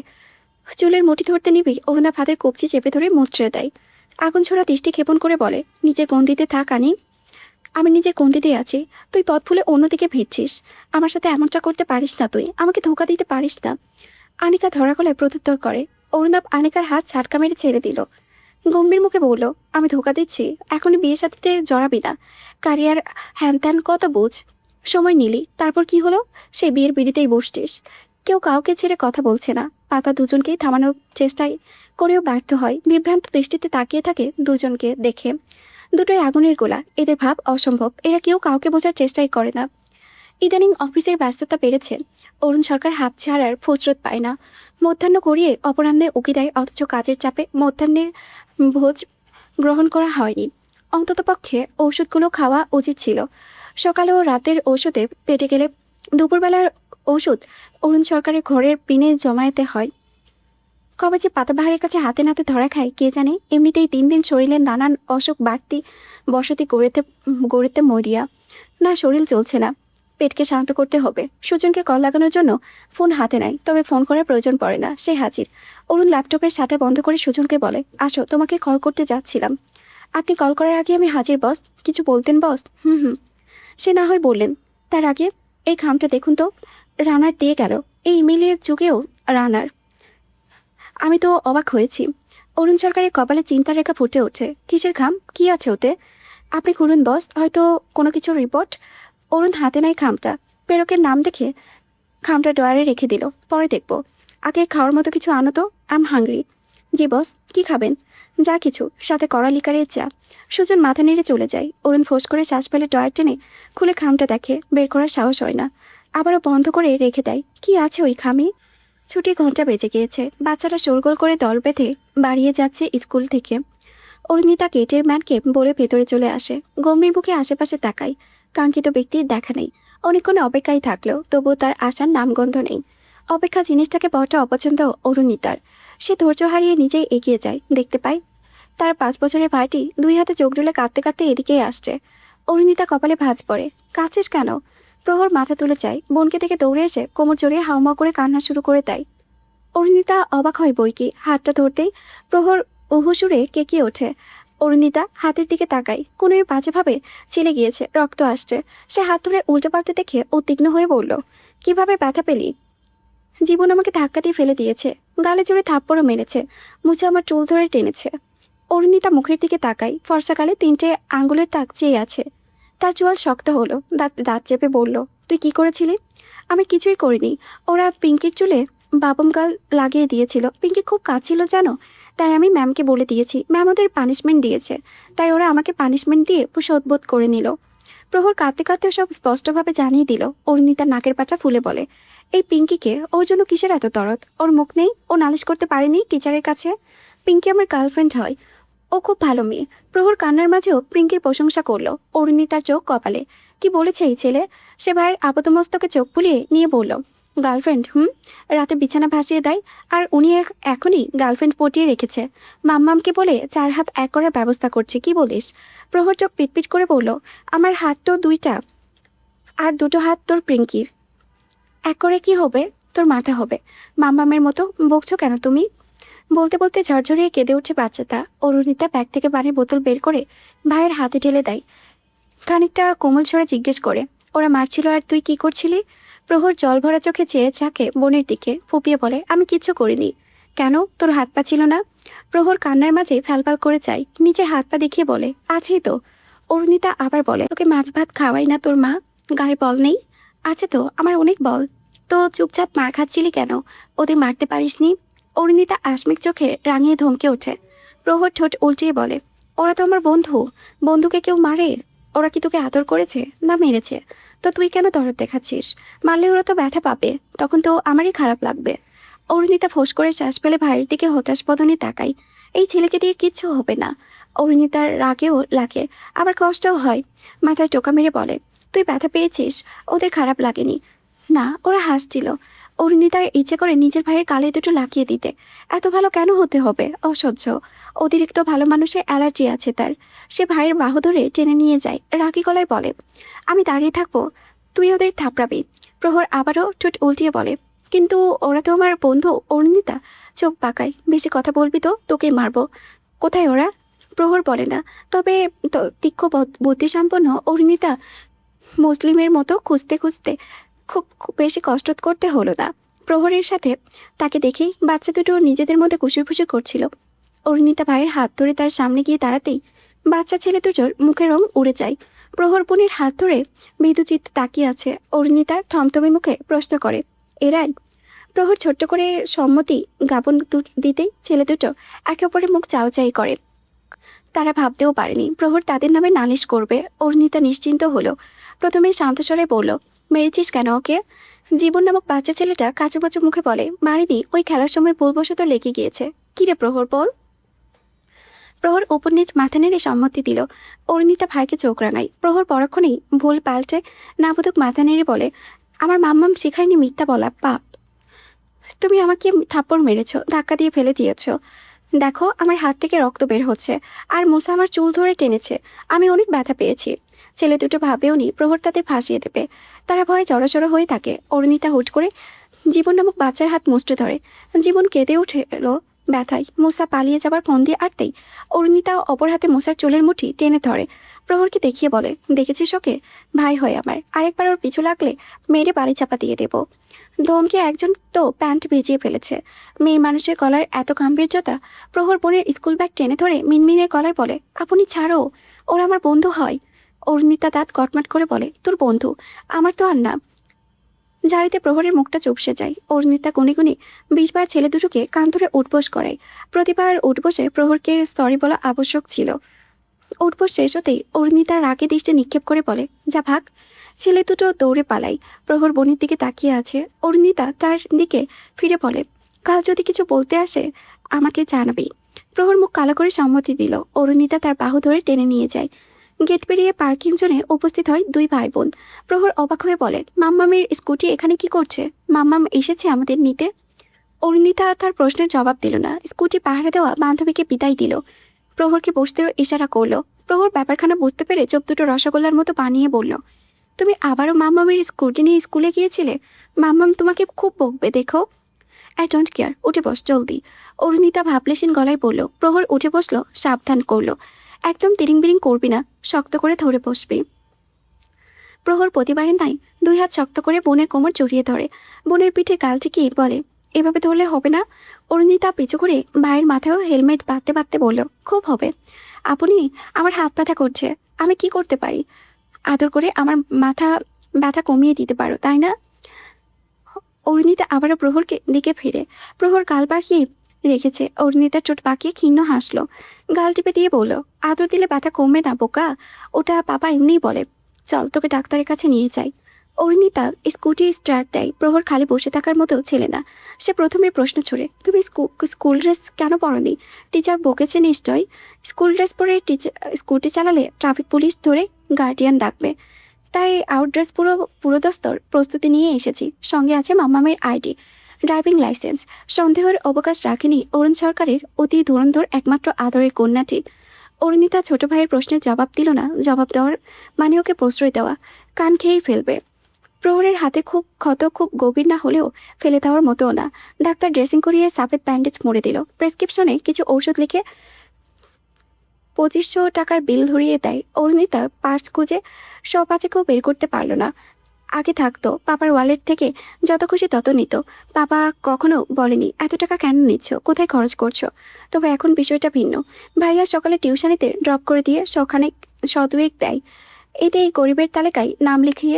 চুলের মুঠি ধরতে নিবি, অরুণাভ হাতের কবজি চেপে ধরে মুচড়ে দেয়। আগুন ছোড়া দৃষ্টি ক্ষেপণ করে বলে, নিজের গণ্ডিতে থাক আনি। আমি নিজের গণ্ডিতেই আছি। তুই পথ ভুলে অন্যদিকে ভিড়ছিস। আমার সাথে এমনটা করতে পারিস না তুই। আমাকে ধোকা দিতে পারিস না। আনিকা ধরা গলায় প্রত্যুত্তর করে। অরুণাভ আনিকার হাত ছাটকা মেরে ছেড়ে দিল। গম্ভীর মুখে বলল, আমি ধোকা দিচ্ছি? এখনই বিয়ে সাথীতে জড়াবি না। ক্যারিয়ার হ্যান ত্যান কত বুঝ। সময় নিলি, তারপর কি হলো? সেই বিয়ের বিড়িতেই বসছিস। কেউ কাউকে ছেড়ে কথা বলছে না। পাতা দুজনকেই থামানোর চেষ্টায় করেও ব্যর্থ হয়। বিভ্রান্ত দৃষ্টিতে তাকিয়ে থাকে দুজনকে দেখে। দুটোই আগুনের গোলা। এদের ভাব অসম্ভব। এরা কেউ কাউকে বোঝার চেষ্টাই করে না। ইদানিং অফিসের ব্যস্ততা বেড়েছে। অরুণ সরকার হাঁপ ছাড়ার ফুসরত পায় না। মধ্যাহ্ন করিয়ে অপরাহ্নে উকি দেয়, অথচ কাজের চাপে মধ্যাহ্নের ভোজ গ্রহণ করা হয়নি। অন্ততপক্ষে ওষুধগুলো খাওয়া উচিত ছিল। সকালে ও রাতের ওষুধে পেটে গেলে দুপুরবেলার ওষুধ অরুণ সরকারের ঘরের পিনে জমায়েতে হয়। কবে যে পাতাবাহারের কাছে হাতে নাতে ধরা খায় কে জানে। এমনিতেই দিন দিন শরীরের নানান অসুখ বাড়তি বসতি গড়েতে গড়েতে মরিয়া। না, শরীর চলছে না। পেটকে শান্ত করতে হবে। সুজনকে কল লাগানোর জন্য ফোন হাতে নেয়, তবে ফোন করার প্রয়োজন পড়ে না। সে হাজির। অরুণ ল্যাপটপের শাটার বন্ধ করে সুজনকে বলে, আসো, তোমাকে কল করতে যাচ্ছিলাম। আপনি কল করার আগে আমি হাজির বস। কিছু বলতেন বস? হুম। সে না হয় বললেন। তার আগে এই খামটা দেখুন তো। রানার দিয়ে গেল। এই ইমেলের যুগেও রানার। আমি তো অবাক হয়েছি। অরুণ সরকারের কপালে চিন্তার রেখা ফুটে ওঠে। কিসের খাম? কি আছে ওতে? আপনি খুলুন বস, হয়তো কোনো কিছু রিপোর্ট। অরুণ হাতে নেয় খামটা। প্রেরকের নাম দেখে খামটা ড্রয়ারে রেখে দিল। পরে দেখব। আগে খাওয়ার মতো কিছু আনো তো। আম হাংরি। জি বস। কি খাবেন? যা কিছু, সাথে কড়া লিকারের চা। সুজন মাথা নেড়ে চলে যায়। অরুণ ফোঁস করে শ্বাস ফেলে ড্রয়ার টেনে খুলে খামটা দেখে। বের করার সাহস হয় না। আবারও বন্ধ করে রেখে দেয়। কি আছে ওই খামে? ছুটির ঘন্টা বেজে গিয়েছে। বাচ্চারা শোরগোল করে দল বেঁধে বাড়িয়ে যাচ্ছে স্কুল থেকে। অরুণিতা গেটের ম্যানকে বলে ভেতরে চলে আসে। গম্ভীর মুখে আশেপাশে তাকায়। কাঙ্ক্ষিত ব্যক্তির দেখা নেই। অনেকক্ষণ অপেক্ষায় থাকলেও তবুও তার আসার নামগন্ধ নেই। অপেক্ষা জিনিসটাকে বড়টা অপছন্দ অরুণিতার। সে ধৈর্য হারিয়ে নিজেই এগিয়ে যায়। দেখতে পায় তার 5 বছরের ভাইটি 2 হাতে চোখ ডুলে কাঁদতে কাঁদতে এদিকেই আসছে। অরুণিতা কপালে ভাঁজ পড়ে। কাঁদছিস কেন? প্রহর মাথা তুলে যায়। বোনকে থেকে দৌড়ে এসে কোমর জড়িয়ে হাউমাউ করে কান্না শুরু করে দেয়। অরুণিতা অবাক হয় বইকি। হাতটা ধরতেই প্রহর উহুসুরে কেঁকিয়ে ওঠে। অরুণিতা হাতের দিকে তাকায়। কোনোই বাজেভাবে ছিলে গিয়েছে, রক্ত আসছে। সে হাত ধরে উল্টো পাল্টে দেখে উদ্বিগ্ন হয়ে বলল, কিভাবে ব্যথা পেলি? জীবন আমাকে ধাক্কা দিয়ে ফেলে দিয়েছে, গালে জোরে থাপ্পড়ও মেরেছে, মুছে আমার চুল ধরে টেনেছে। অরুণিতা মুখের দিকে তাকাই, ফর্সা গালে 3টে আঙ্গুলের তাক চেয়ে আছে। তার চোয়াল শক্ত হলো, দাঁতে দাঁত চেপে বলল, তুই কি করেছিলি? আমি কিছুই করিনি। ওরা পিঙ্কির চুলে বাবম গাল লাগিয়ে দিয়েছিল। পিঙ্কি খুব কাছিল জানো, তাই আমি ম্যামকে বলে দিয়েছি। ম্যাম ওদের পানিশমেন্ট দিয়েছে, তাই ওরা আমাকে পানিশমেন্ট দিয়ে শোধবোধ করে নিল। প্রহর কাঁদতে কাঁদতে সব স্পষ্টভাবে জানিয়ে দিল। অরুণিতার নাকের পাটা ফুলে বলে, এই পিঙ্কিকে ওর জন্য কিসের এত দরদ? ওর মুখ নেই? ও নালিশ করতে পারেনি টিচারের কাছে? পিঙ্কি আমার গার্লফ্রেন্ড হয়, ও খুব ভালো মেয়ে। প্রহর কান্নার মাঝেও পিঙ্কির প্রশংসা করলো। অরুণিতার চোখ কপালে। কি বলেছে এই ছেলে? সে ভাইয়ের আপাতমস্তকে চোখ ফুলিয়ে নিয়ে বলল, গার্লফ্রেন্ড? রাতে বিছানা ভাসিয়ে দেয়, আর উনি এখনই গার্লফ্রেন্ড পটিয়ে রেখেছে। মাম্মামকে বলে 4 হাত এক করার ব্যবস্থা করছে। কি বলিস? প্রহর চোখ পিটপিট করে বলল, আমার হাত তো 2টা, আর 2টো হাত তোর পিঙ্কির। এক করে কি হবে? তোর মাথা হবে। মাম্মামের মতো বকছো কেন তুমি? বলতে বলতে ঝরঝরিয়ে কেঁদে উঠছে বাচ্চাটা। অরুণিতা ব্যাগ থেকে পানির বোতল বের করে ভাইয়ের হাতে ঢেলে দেয়। খানিকটা কোমল স্বরে জিজ্ঞেস করে, ওরা মারছিল আর তুই কি করছিলি? প্রহর জল ভরা চোখে চেয়ে চাকে বোনের দিকে, ফুপিয়ে বলে, আমি কিচ্ছু করিনি। কেন, তোর হাত পা ছিল না? প্রহর কান্নার মাঝে ফ্যালফাল করে চাই, নিচে হাত পা দেখিয়ে বলে, আছেই তো। অরুণিতা আবার বলে, তোকে মাছ ভাত খাওয়াই না তোর মা? গায়ে বল নেই? আছে তো, আমার অনেক বল। তো চুপচাপ মার খাচ্ছিলি কেন? ওদের মারতে পারিসনি? অরুণিতা আসমিক চোখে রাঙিয়ে ধমকে ওঠে। প্রহর ঠোঁট উল্টিয়ে বলে, ওরা তো আমার বন্ধু। বন্ধুকে কেউ মারে? ওরা কি তোকে আদর করেছে না মেরেছে? তো তুই কেন দরদ দেখাচ্ছিস? মারলে ওরা তো ব্যথা পাবে, তখন তো আমারই খারাপ লাগবে। অরুণিতা ফোঁস করে শ্বাস ফেলে ভাইয়ের দিকে হতাশ বদনে তাকাই। এই ছেলেকে দিয়ে কিচ্ছু হবে না। অরুণিতার রাগেও লাগে, আবার কষ্টও হয়। মাথায় টোকা মেরে বলে, তুই ব্যথা পেয়েছিস, ওদের খারাপ লাগেনি? না, ওরা হাসছিল। অরুণিতার ইচ্ছে করে নিজের ভাইয়ের গালে দুটো লাগিয়ে দিতে। এত ভালো কেন হতে হবে? অসহ্য। অতিরিক্ত ভালো মানুষের অ্যালার্জি আছে তার। সে ভাইয়ের বাহু ধরে টেনে নিয়ে যায়, রাগী গলায় বলে, আমি দাঁড়িয়ে থাকবো, তুই ওদের থাপড়াবি? প্রহর আবারও ঠোঁট উল্টিয়ে বলে, কিন্তু ওরা তো আমার বন্ধু। অরুণিতা চোখ পাকায়, বেশি কথা বলবি তো তোকে মারবো। কোথায় ওরা? প্রহর বলে না, তবে তীক্ষ্ণ বুদ্ধিসম্পন্ন অরুণিতা মুসলিমের মতো খুঁজতে খুঁজতে খুব খুব বেশি কষ্ট করতে হলো না। প্রহরের সাথে তাকে দেখেই বাচ্চা দুটো নিজেদের মধ্যে কুসুরফুসুর করছিল। অরুণিতা ভাইয়ের হাত ধরে তার সামনে গিয়ে দাঁড়াতেই বাচ্চা ছেলে দুটোর মুখের রং উড়ে যায়। প্রহর বোনের হাত ধরে মৃদুচিত্তে তাকিয়ে আছে। অরুণিতার থমথমে মুখে প্রশ্ন করে, এরাই? প্রহর ছোট্ট করে সম্মতি জ্ঞাপন দিতেই ছেলে দুটো একে অপরের মুখ চাওয়াচাই করে। তারা ভাবতেও পারেনি প্রহর তাদের নামে নালিশ করবে। অরুণিতা নিশ্চিন্ত হলো। প্রথমে শান্তস্বরে বলল, মেরেছিস কেন ওকে? জীবন নামক বাচ্চা ছেলেটা কাচুমাচু মুখে বলে, মারিনি, ওই খেলার সময় ভুলবশত লেগে গিয়েছে। কিরে প্রহর, বল। প্রহর উপর নিচ মাথা নেড়ে সম্মতি দিল। অরুণিতা ভাইকে চোখ রাঙাই। প্রহর পরক্ষণেই ভুল পাল্টে নাবোধক মাথা নেড়ে বলে, আমার মাম্মাম শেখায়নি মিথ্যা বলা, পাপ। তুমি আমাকে থাপ্পড় মেরেছ, ধাক্কা দিয়ে ফেলে দিয়েছ। দেখো আমার হাত থেকে রক্ত বের হচ্ছে, আর মুসা আমার চুল ধরে টেনেছে। আমি অনেক ব্যথা পেয়েছি। ছেলে দুটো ভাবেও নি প্রহর তাদের ফাঁসিয়ে দেবে। তারা ভয়ে জড়সড় হয়ে থাকে। অরুণিতা হুট করে জীবন নামক বাচ্চার হাত মুষ্টে ধরে। জীবন কেঁদে উঠে এলো ব্যথায়। মুসা পালিয়ে যাবার ফোন দিয়ে আটতেই অরুণিতা অপর হাতে মুসার চুলের মুঠি টেনে ধরে। প্রহরকে দেখিয়ে বলে, দেখেছিস ওকে? ভাই হয় আমার, আরেকবার ওর পিছু লাগলে মেরে বাড়ি চাপা দিয়ে দেবো। ধমকে একজন তো প্যান্ট ভিজিয়ে ফেলেছে। মেয়ে মানুষের গলার এত গাম্ভীর্যতা। প্রহর বোনের স্কুল ব্যাগ টেনে ধরে মিনমিনে গলায় বলে, আপনি ছাড়ো, ওরা আমার বন্ধু হয়। অরুণিতা দাঁত কটমাট করে বলে, তোর বন্ধু? আমার তো আর না। ঝাড়িতে প্রহরের মুখটা চুপসে যায়। অরুণিতা গুনে গুনে 20 বার ছেলে দুটোকে কান ধরে উঠবোস করায়। প্রতিবার উঠবোসে প্রহরকে সরি বলা আবশ্যক ছিল। উঠবোস শেষ হতেই অরুণিতার রাগে দৃষ্টি নিক্ষেপ করে বলে, যা ভাগ। ছেলে দুটো দৌড়ে পালাই। প্রহর বোনের দিকে তাকিয়ে আছে। অরুণিতা তার দিকে ফিরে বলে, কাল যদি কিছু বলতে আসে আমাকে জানাবি। প্রহর মুখ কালো করে সম্মতি দিল। অরুণিতা তার বাহু ধরে টেনে নিয়ে যায়। গেট পেরিয়ে পার্কিং জোনে উপস্থিত হয় 2 ভাই বোন। প্রহর অবাক হয়ে বলে, মাম্মামের স্কুটি এখানে কি করছে? মাম্মাম এসেছে আমাদের নিতে? অরুণিতা তার প্রশ্নের জবাব দিল না। স্কুটি পাহারা দেওয়া বান্ধবীকে বিদায় দিল। প্রহরকে বসতেও ইশারা করলো। প্রহর ব্যাপারখানা বুঝতে পেরে চোখ দুটো রসগোল্লার মতো বানিয়ে বলল, তুমি আবারও মাম্মামের স্কুটি নিয়ে স্কুলে গিয়েছিলে? মাম্মাম তোমাকে খুব বকবে দেখো। আই ডোন্ট কেয়ার, উঠে বস জলদি। অরুণিতা ভাবলেশীন গলায় বলল। প্রহর উঠে বসলো, সাবধান করলো, একদম তিরিং বিরিং করবি না, শক্ত করে ধরে বসবি। প্রহর প্রতিবারের নাই 2 হাত শক্ত করে বোনের কোমর জড়িয়ে ধরে, বোনের পিঠে গাল ঠেকিয়ে বলে, এভাবে ধরলে হবে না। অরুণিতা পিছু করে ভাইয়ের মাথায়ও হেলমেট বাঁধতে বাঁধতে বলল, খুব হবে। আপনি, আমার হাত ব্যথা করছে, আমি কি করতে পারি? আদর করে আমার মাথা ব্যথা কমিয়ে দিতে পারো, তাই না? অরুণিতা আবারও প্রহরকে দিকে ফিরে, প্রহর গাল বাঁকিয়ে রেখেছে। অরুণিতার চোট বাঁকিয়ে ক্ষীণ হাসলো, গাল টিপে দিয়ে বলল, আদর দিলে ব্যথা কমবে না বোকা, ওটা পাপা এমনিই বলে। চল তোকে ডাক্তারের কাছে নিয়ে যাই। অরুণিতা স্কুটি স্টার্ট দেয়। প্রহর খালি বসে থাকার মতো ছেলে না। সে প্রথমে প্রশ্ন ছুড়ে, তুমি স্কুল ড্রেস কেন পরনি? টিচার বকেছে নিশ্চয়। স্কুল ড্রেস পরে স্কুটি চালালে ট্রাফিক পুলিশ ধরে গার্ডিয়ান ডাকবে, তাই আউটড্রেস পুরোদস্তর প্রস্তুতি নিয়ে এসেছি। সঙ্গে আছে মামামের আইডি, ড্রাইভিং লাইসেন্স। সন্দেহের অবকাশ রাখেনি অরুণ সরকারের অতি ধুরন্ধর একমাত্র আদরের কন্যাটি। অরুণিতা ছোট ভাইয়ের প্রশ্নের জবাব দিল না। জবাব দেওয়ার মানে ওকে প্রশ্রয় দেওয়া, কান খেয়েই ফেলবে। প্রহরের হাতে খুব ক্ষত, খুব গভীর না হলেও ফেলে দেওয়ার মতোও না। ডাক্তার ড্রেসিং করিয়ে সাফেদ ব্যান্ডেজ মুড়ে দিল। প্রেসক্রিপশনে কিছু ঔষধ লিখে 2500 টাকার বিল ধরিয়ে দেয়। অরুণিতা পার্স খুঁজে পাঁচেকেও বের করতে পারল না। আগে থাকতো পাপার ওয়ালেট থেকে যত খুশি তত নিত। পাপা কখনো বলেনি এত টাকা কেন নিচ্ছ, কোথায় খরচ করছো। তবে এখন বিষয়টা ভিন্ন। ভাইয়া সকালে টিউশনিতে ড্রপ করে দিয়ে শতয়েক দেয়। এতে এই গরিবের তালিকায় নাম লিখিয়ে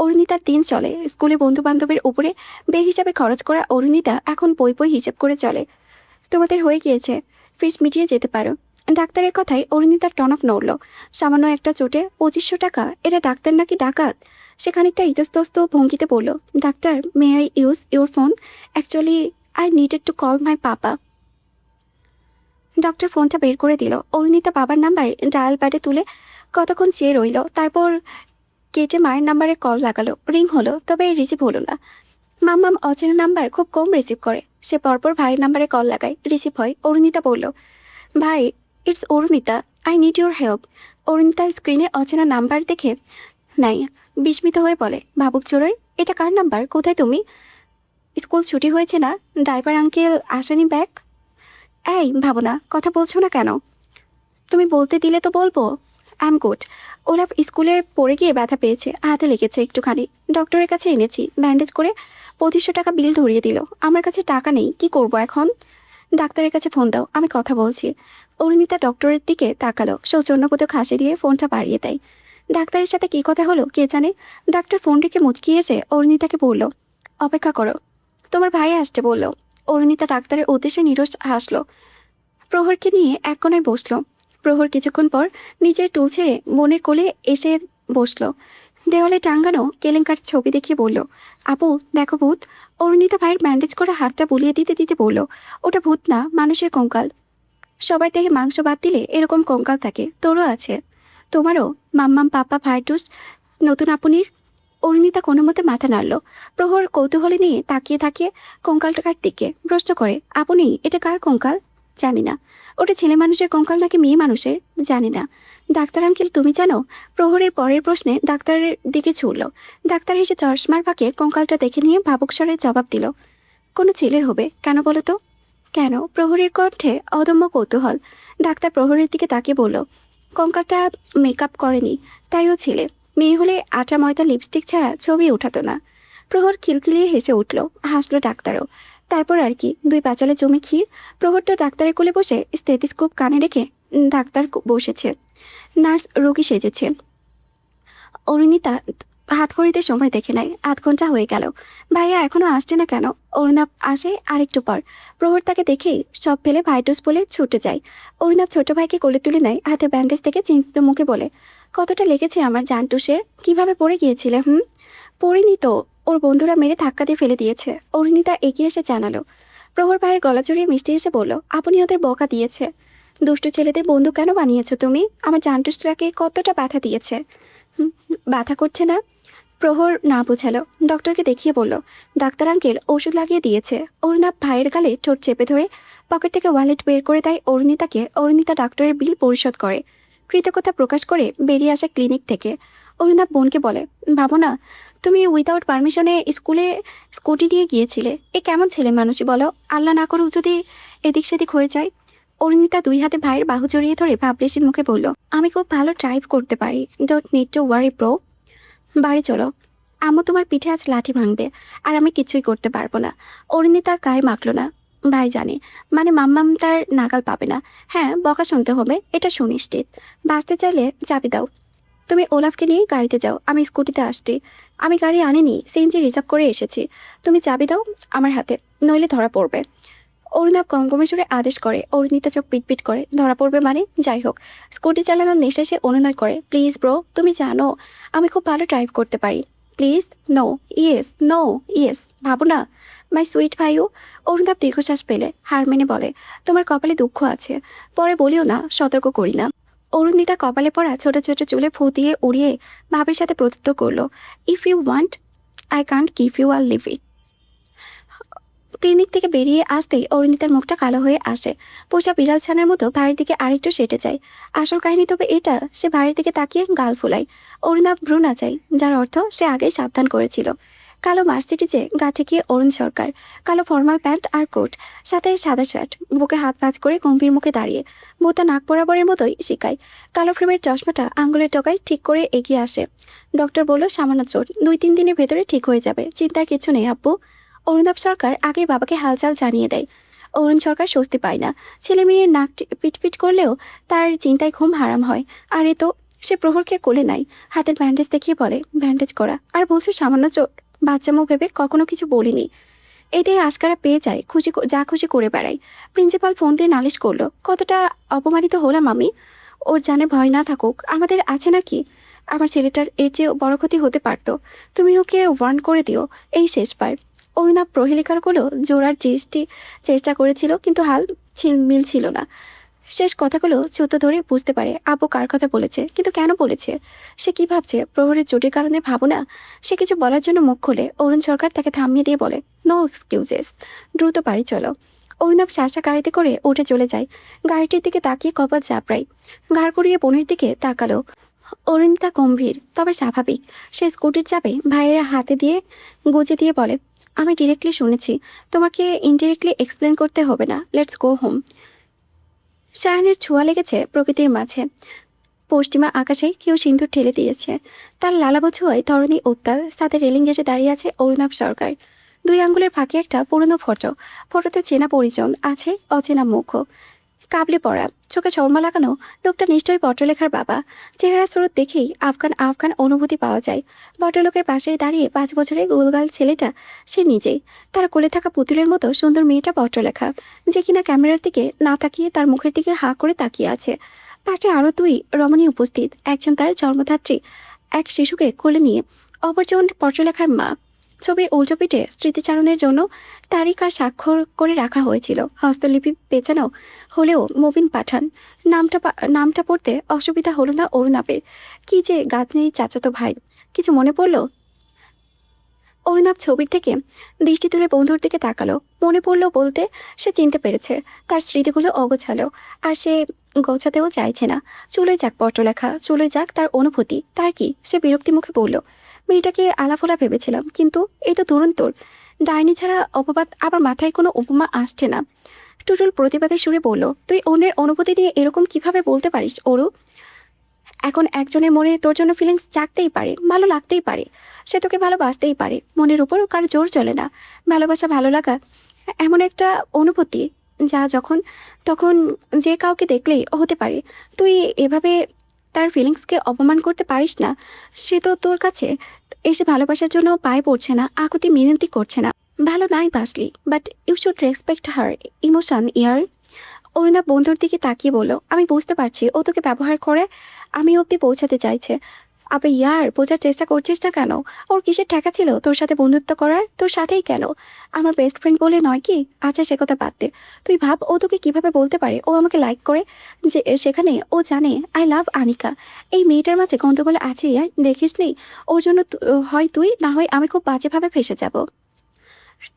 অরুণিতার দিন চলে। স্কুলে বন্ধু বান্ধবের উপরে বেহিসাবে খরচ করা অরুণিতা এখন পই হিসেব করে চলে। তোমাদের হয়ে গিয়েছে, ফিস মিটিয়ে যেতে পারো। ডাক্তারের কথায় অরুণিতার টনক নড়ল। সামান্য একটা চোটে 2500 টাকা, এরা ডাক্তার নাকি ডাকাত? সে খানিকটা ইতস্তস্ত ভঙ্গিতে বলল, doctor, may I use your phone? Actually I needed to call my papa. Doctor ফোনটা বের করে দিল। অরুণিতা বাবার নাম্বারে ডায়াল প্যাডে তুলে কতক্ষণ চেয়ে রইল। তারপর কেটে মায়ের নাম্বারে কল লাগালো। রিং হলো, তবে রিসিভ হলো না। মাম্মাম অচেনা নাম্বার খুব কম রিসিভ করে। সে পরপর ভাইয়ের নাম্বারে কল লাগায়, রিসিভ হয়। অরুণিতা বলল, ভাই, it's Arunita, I need your help. Arunita স্ক্রিনে অচেনা নাম্বার দেখে নাই, বিস্মিত হয়ে বলে, ভাবুক চোরই, এটা কার নাম্বার? কোথায় তুমি? স্কুল ছুটি হয়েছে না? ড্রাইভার আঙ্কেল আসেনি ব্যাগ? এই ভাবো না, কথা বলছো না কেন? তুমি বলতে দিলে তো বলবো। I am good. ওলাফ স্কুলে পড়ে গিয়ে ব্যথা পেয়েছে, হাতে লেগেছে একটুখানি। ডক্টরের কাছে এনেছি, ব্যান্ডেজ করে 2500 টাকা বিল ধরিয়ে দিল। আমার কাছে টাকা নেই, কি করব এখন? ডাক্তারের কাছে ফোন দাও, আমি কথা বলছি। অরুণিতা ডক্টরের দিকে তাকালো, সৌজন্যবোধক হাসি দিয়ে ফোনটা বাড়িয়ে দেয়। ডাক্তারের সাথে কী কথা হলো কে জানে। ডাক্তার ফোন রেখে মুচকিয়ে এসে অরুণিতাকে বলল, অপেক্ষা করো, তোমার ভাই আসতে বলল। অরুণিতা ডাক্তারের উদ্দেশ্যে নিরস হাসলো। প্রহরকে নিয়ে এক কোণায় বসলো। প্রহর কিছুক্ষণ পর নিজের টুল ছেড়ে বোনের কোলে এসে বসলো। দেওয়ালে টাঙ্গানো কেলেঙ্কার ছবি দেখিয়ে বলল, আপু দেখো ভূত। অরুণিতা ভাইয়ের ব্যান্ডেজ করা হাতটা বুলিয়ে দিতে দিতে বলল, ওটা ভূত না, মানুষের কঙ্কাল। সবার থেকে মাংস বাদ দিলে এরকম কঙ্কাল থাকে, তোরও আছে। তোমারও? মাম্মাম, পাপা, ভাইটুস, নতুন আপনির। অরুণিতা কোনো মতে মাথা নাড়ল। প্রহর কৌতূহলী নিয়ে তাকিয়ে থাকে কঙ্কালটার দিকে, প্রশ্ন করে, আপনি, এটা কার কঙ্কাল? জানি না। ওটা ছেলে মানুষের কঙ্কাল নাকি মেয়ে মানুষের? জানি না। ডাক্তার আঙ্কেল তুমি জানো? প্রহরের পরের প্রশ্নে ডাক্তারের দিকে ছুড়ল। ডাক্তার হেসে চশমার ফাঁকে কঙ্কালটা দেখে নিয়ে ভাবুক স্বরে জবাব দিল, কোনো ছেলের হবে, কেন বলো তো? কেন? প্রহরের কণ্ঠে অদম্য কৌতূহল। ডাক্তার প্রহরের দিকে তাকিয়ে বলল, কঙ্কালটা মেকআপ করেনি, তাই ও ছেলে। মেয়ে হলে আটা ময়দা লিপস্টিক ছাড়া ছবি উঠাতো না। প্রহর খিলখিলিয়ে হেসে উঠল, হাসলো ডাক্তারও। তারপর আর কি, 2 প্যাচালে জমি ক্ষীর। প্রহরটা ডাক্তারের কোলে বসে স্টেথিস্কোপ কানে রেখে ডাক্তার বসেছে, নার্স রোগী সেজেছে। অরুণিতা হাত ঘড়িতে সময় দেখে নেয়, 8 ঘন্টা হয়ে গেল। ভাইয়া এখনো আসছে না কেন? অরুণাব আসে আরেকটু পর। প্রহর তাকে দেখেই সব ফেলে ভাইটুস বলে ছুটে যায়। অরুণাব ছোট ভাইকে কোলে তুলে নেয়, হাতের ব্যান্ডেজ থেকে চিন্তিত মুখে বলে, কতটা লেগেছে আমার জানটুসের? কিভাবে পড়ে গিয়েছিলে? পড়িনি তো, ওর বন্ধুরা মেরে ধাক্কা দিয়ে ফেলে দিয়েছে। অরুণিতা এগিয়ে এসে জানালো। প্রহর ভাইয়ের গলা জড়িয়ে মিষ্টি এসে বলল, আপনি ওদের বকা দিয়েছে। দুষ্টু ছেলেদের বন্ধু কেন বানিয়েছো তুমি? আমার জানটুসটাকে কতটা ব্যথা দিয়েছে। ব্যথা করছে না? প্রহর না বোঝালো। ডক্টরকে দেখিয়ে বলল, ডাক্তার আঙ্কেল ওষুধ লাগিয়ে দিয়েছে। অরুণাব ভাইয়ের গালে ঠোঁট চেপে ধরে পকেট থেকে ওয়ালেট বের করে দেয় অরুণিতাকে। অরুণিতা ডাক্তারের বিল পরিশোধ করে কৃতজ্ঞতা প্রকাশ করে বেরিয়ে আসে ক্লিনিক থেকে। অরুণাব বোনকে বলে, ভাবো না, তুমি উইদাউট পারমিশনে স্কুটি নিয়ে গিয়েছিলে। এ কেমন ছেলে মানুষই বলো? আল্লাহ না করুক যদি এদিক সেদিক হয়ে যায়। অরুণিতা 2 হাতে ভাইয়ের বাহু জড়িয়ে ধরে ভাবলেশির মুখে বলল, আমি খুব ভালো ড্রাইভ করতে পারি, don't need to worry bro. বাড়ি চলো। আম্মু তোমার পিঠে আজ লাঠি ভাঙবে, আর আমি কিছুই করতে পারবো না। অরুণিতা গায়ে মাখলো না। ভাই জানে, মানে মাম্মাম তার নাগাল পাবে না। হ্যাঁ, বকা শুনতে হবে, এটা সুনিশ্চিত। বাঁচতে চাইলে চাবি দাও। তুমি ওলাফকে নিয়ে গাড়িতে যাও, আমি স্কুটিতে আসছি। আমি গাড়ি আনিনি, সিএনজি রিজার্ভ করে এসেছি। তুমি চাবি দাও আমার হাতে, নইলে ধরা পড়বে। অরুণাব কমকমে সুরে আদেশ করে। অরুণিতা চোখ পিটপিট করে। ধরা পড়বে মানে? যাই হোক। স্কুটি চালানোর নেশা সে অনুনয় করে। প্লিজ ব্রো, তুমি জানো আমি খুব ভালো ড্রাইভ করতে পারি। Please. No. Yes. No. Yes. ভাবো না মাই সুইট ভাইও। অরুণাব দীর্ঘশ্বাস পেলে হার মেনে বলে, তোমার কপালে দুঃখ আছে, পরে বলিও না, সতর্ক করি না। অরুণিতা কপালে পড়া ছোট ছোট চুলে ফু দিয়ে উড়িয়ে ভাবের সাথে প্রত্যুত্তর করলো, if you want I can't give you or leave it. Clinic থেকে বেরিয়ে আসতেই অরুণিতার মুখটা কালো হয়ে আসে। পোষা বিড়াল ছানার মতো ভাইয়ের দিকে আরেকটু সেটে যায়। আসল কাহিনী তবে এটা, সে ভাইয়ের দিকে তাকিয়ে গাল ফুলায়। অরুণাভ ভ্রু নাচায়, যার অর্থ সে আগেই সাবধান করেছিল। কালো মার্সিডিজে গা ঠেকিয়ে অরুণ সরকার, কালো ফর্মাল প্যান্ট আর কোট, সাথে সাদা শার্ট, বুকে হাত ভাঁজ করে গম্ভীর মুখে দাঁড়িয়ে, বোতা নাক বরাবরের মতোই শিকায়। কালো ফ্রেমের চশমাটা আঙ্গুলের ডগায় ঠিক করে এগিয়ে আসে। ডক্টর বলল সামান্য চোট, 2-3 দিনের ভেতরে ঠিক হয়ে যাবে, চিন্তার কিছু নেই আব্বু। অরুণাভ সরকার আগে বাবাকে হালচাল জানিয়ে দেয়। অরুণ সরকার স্বস্তি পায় না। ছেলে মেয়ের নাক পিটপিট করলেও তার চিন্তায় ঘুম হারাম হয়। আর এ তো, সে প্রহরকে কোলে নাই, হাতের ব্যান্ডেজ দেখিয়ে বলে, ব্যান্ডেজ করা, আর বলছো সামান্য চোট। বাচ্চামো ভেবে কখনো কিছু বলিনি। এতেই আশকারা পেয়ে যায়, যা খুশি করে বেড়াই। প্রিন্সিপাল ফোন দিয়ে নালিশ করলো, কতটা অপমানিত হলাম আমি। ওর জানে ভয় না থাকুক, আমাদের আছে নাকি? আমার ছেলেটার এর চেয়ে বড় ক্ষতি হতে পারতো। তুমি ওকে ওয়ার্ন করে দিও, এই শেষবার। অরুণাভ প্রহেলিকারগুলো জোড়ার চেষ্টা করেছিল, কিন্তু হাল মিলছিল না। শেষ কথাগুলো চুতো ধরে বুঝতে পারে আব্বু কার কথা বলেছে, কিন্তু কেন বলেছে। সে কি ভাবছে, প্রহরের চোটের কারণে? ভাবো না। সে কিছু বলার জন্য মুখ খোলে, অরুণ সরকার তাকে থামিয়ে দিয়ে বলে, নো এক্সকিউজেস, দ্রুত বাড়ি চলো। অরুণাভ শাসা গাড়িতে করে উঠে চলে যায়। গাড়িটির দিকে তাকিয়ে কপাল চাপড়াই, ঘাড় করিয়ে বোনের দিকে তাকালো। অরুণিতা গম্ভীর তবে স্বাভাবিক। সে স্কুটির চাপে ভাইয়েরা হাতে দিয়ে গুজে দিয়ে বলে, আমি ডিরেক্টলি শুনেছি, তোমাকে ইনডিরেক্টলি এক্সপ্লেন করতে হবে না, লেটস গো হোম। সায়ানের ছোঁয়া লেগেছে প্রকৃতির মাঝে। পশ্চিমা আকাশে কেউ সিন্দুর ঠেলে দিয়েছে। তার লালাবো ছোঁয়ায় ধরণী উত্তাল। সাথে রেলিং ঘেঁষে দাঁড়িয়ে আছে অরুণাভ সরকার। 2 আঙ্গুলের ফাঁকে একটা পুরনো ফটোতে চেনা পরিজন আছে, অচেনা মুখও। কাবলে পড়া, চোখে শর্মা লাগানো, লোকটা নিশ্চয়ই পত্রলেখার বাবা। চেহারা স্রোত দেখেই আফগান আফগান অনুভূতি পাওয়া যায়। ভদ্রলোকের পাশেই দাঁড়িয়ে 5 বছরের গোলগাল ছেলেটা সে নিজেই। তার কোলে থাকা পুতুলের মতো সুন্দর মেয়েটা পত্রলেখা, যে কিনা ক্যামেরার দিকে না তাকিয়ে তার মুখের দিকে হাঁ করে তাকিয়ে আছে। পাশে আরও 2 রমণী উপস্থিত, একজন তার জন্মধাত্রী, এক শিশুকে কোলে নিয়ে, অপরজন পত্রলেখার মা। ছবির উল্টো পিঠে স্মৃতিচারণের জন্য তারিখ আর স্বাক্ষর করে রাখা হয়েছিল। হস্তলিপি পেঁচানো হলেও মবিন পাঠান নামটা পড়তে অসুবিধা হলো না অরুণাবের। কি যে গাঁথনি চাচাতো ভাই। কিছু মনে পড়লো? অরুণাভ ছবির থেকে দৃষ্টি তুলে বন্ধুর দিকে তাকালো। মনে পড়লো বলতে সে চিনতে পেরেছে তার স্মৃতিগুলো অগোছালো, আর সে গোছাতেও চাইছে না। চলে যাক পত্রলেখা, চলে যাক তার অনুভূতি। তার কি? সে বিরক্তি মুখে বলল, মেয়েটাকে আলাফোলা ভেবেছিলাম, কিন্তু এই তো দুরন্তর ডাইনি ছাড়া অপবাদ। আবার মাথায় কোনো উপমা আসছে না। টুটুল প্রতিবাদের সুরে বলল, তুই অন্যের অনুভূতি নিয়ে এরকম কিভাবে বলতে পারিস অরু? এখন একজনের মনে তোর জন্য ফিলিংস জাগতেই পারে, ভালো লাগতেই পারে, সে তোকে ভালোবাসতেই পারে। মনের উপর কারো জোর চলে না। ভালোবাসা ভালো লাগা এমন একটা অনুভূতি যা যখন তখন যে কাউকে দেখলেই হতে পারে। তুই এভাবে তার ফিলিংসকে অপমান করতে পারিস না। সে তো তোর কাছে এসে ভালোবাসার জন্য পায়ে পড়ছে না, আকুতি মিনতি করছে না। ভালো নাই বাসলি, but you should respect her emotion ইয়ার। অরুণা বন্ধুর দিকে তাকিয়ে বলল, আমি বুঝতে পারছি ও তোকে ব্যবহার করে আমি অব্দি পৌঁছাতে চাইছে। আবে ইয়ার, বোঝার চেষ্টা করছিস না কেন? ওর কিসের ঠেকা ছিল তোর সাথে বন্ধুত্ব করার? তোর সাথেই কেন? আমার বেস্ট ফ্রেন্ড বলে নয় কি? আচ্ছা, সে কথা বাদ দে। তুই ভাব ও তোকে কিভাবে বলতে পারে ও আমাকে লাইক করে, যে সেখানে ও জানে আই লাভ আনিকা। এই মেয়েটার মাঝে গন্ডগোল আছে ইয়ার, দেখিস নি? ওর জন্য হয় তুই, না হয় আমি খুব বাজেভাবে ফেসে যাব।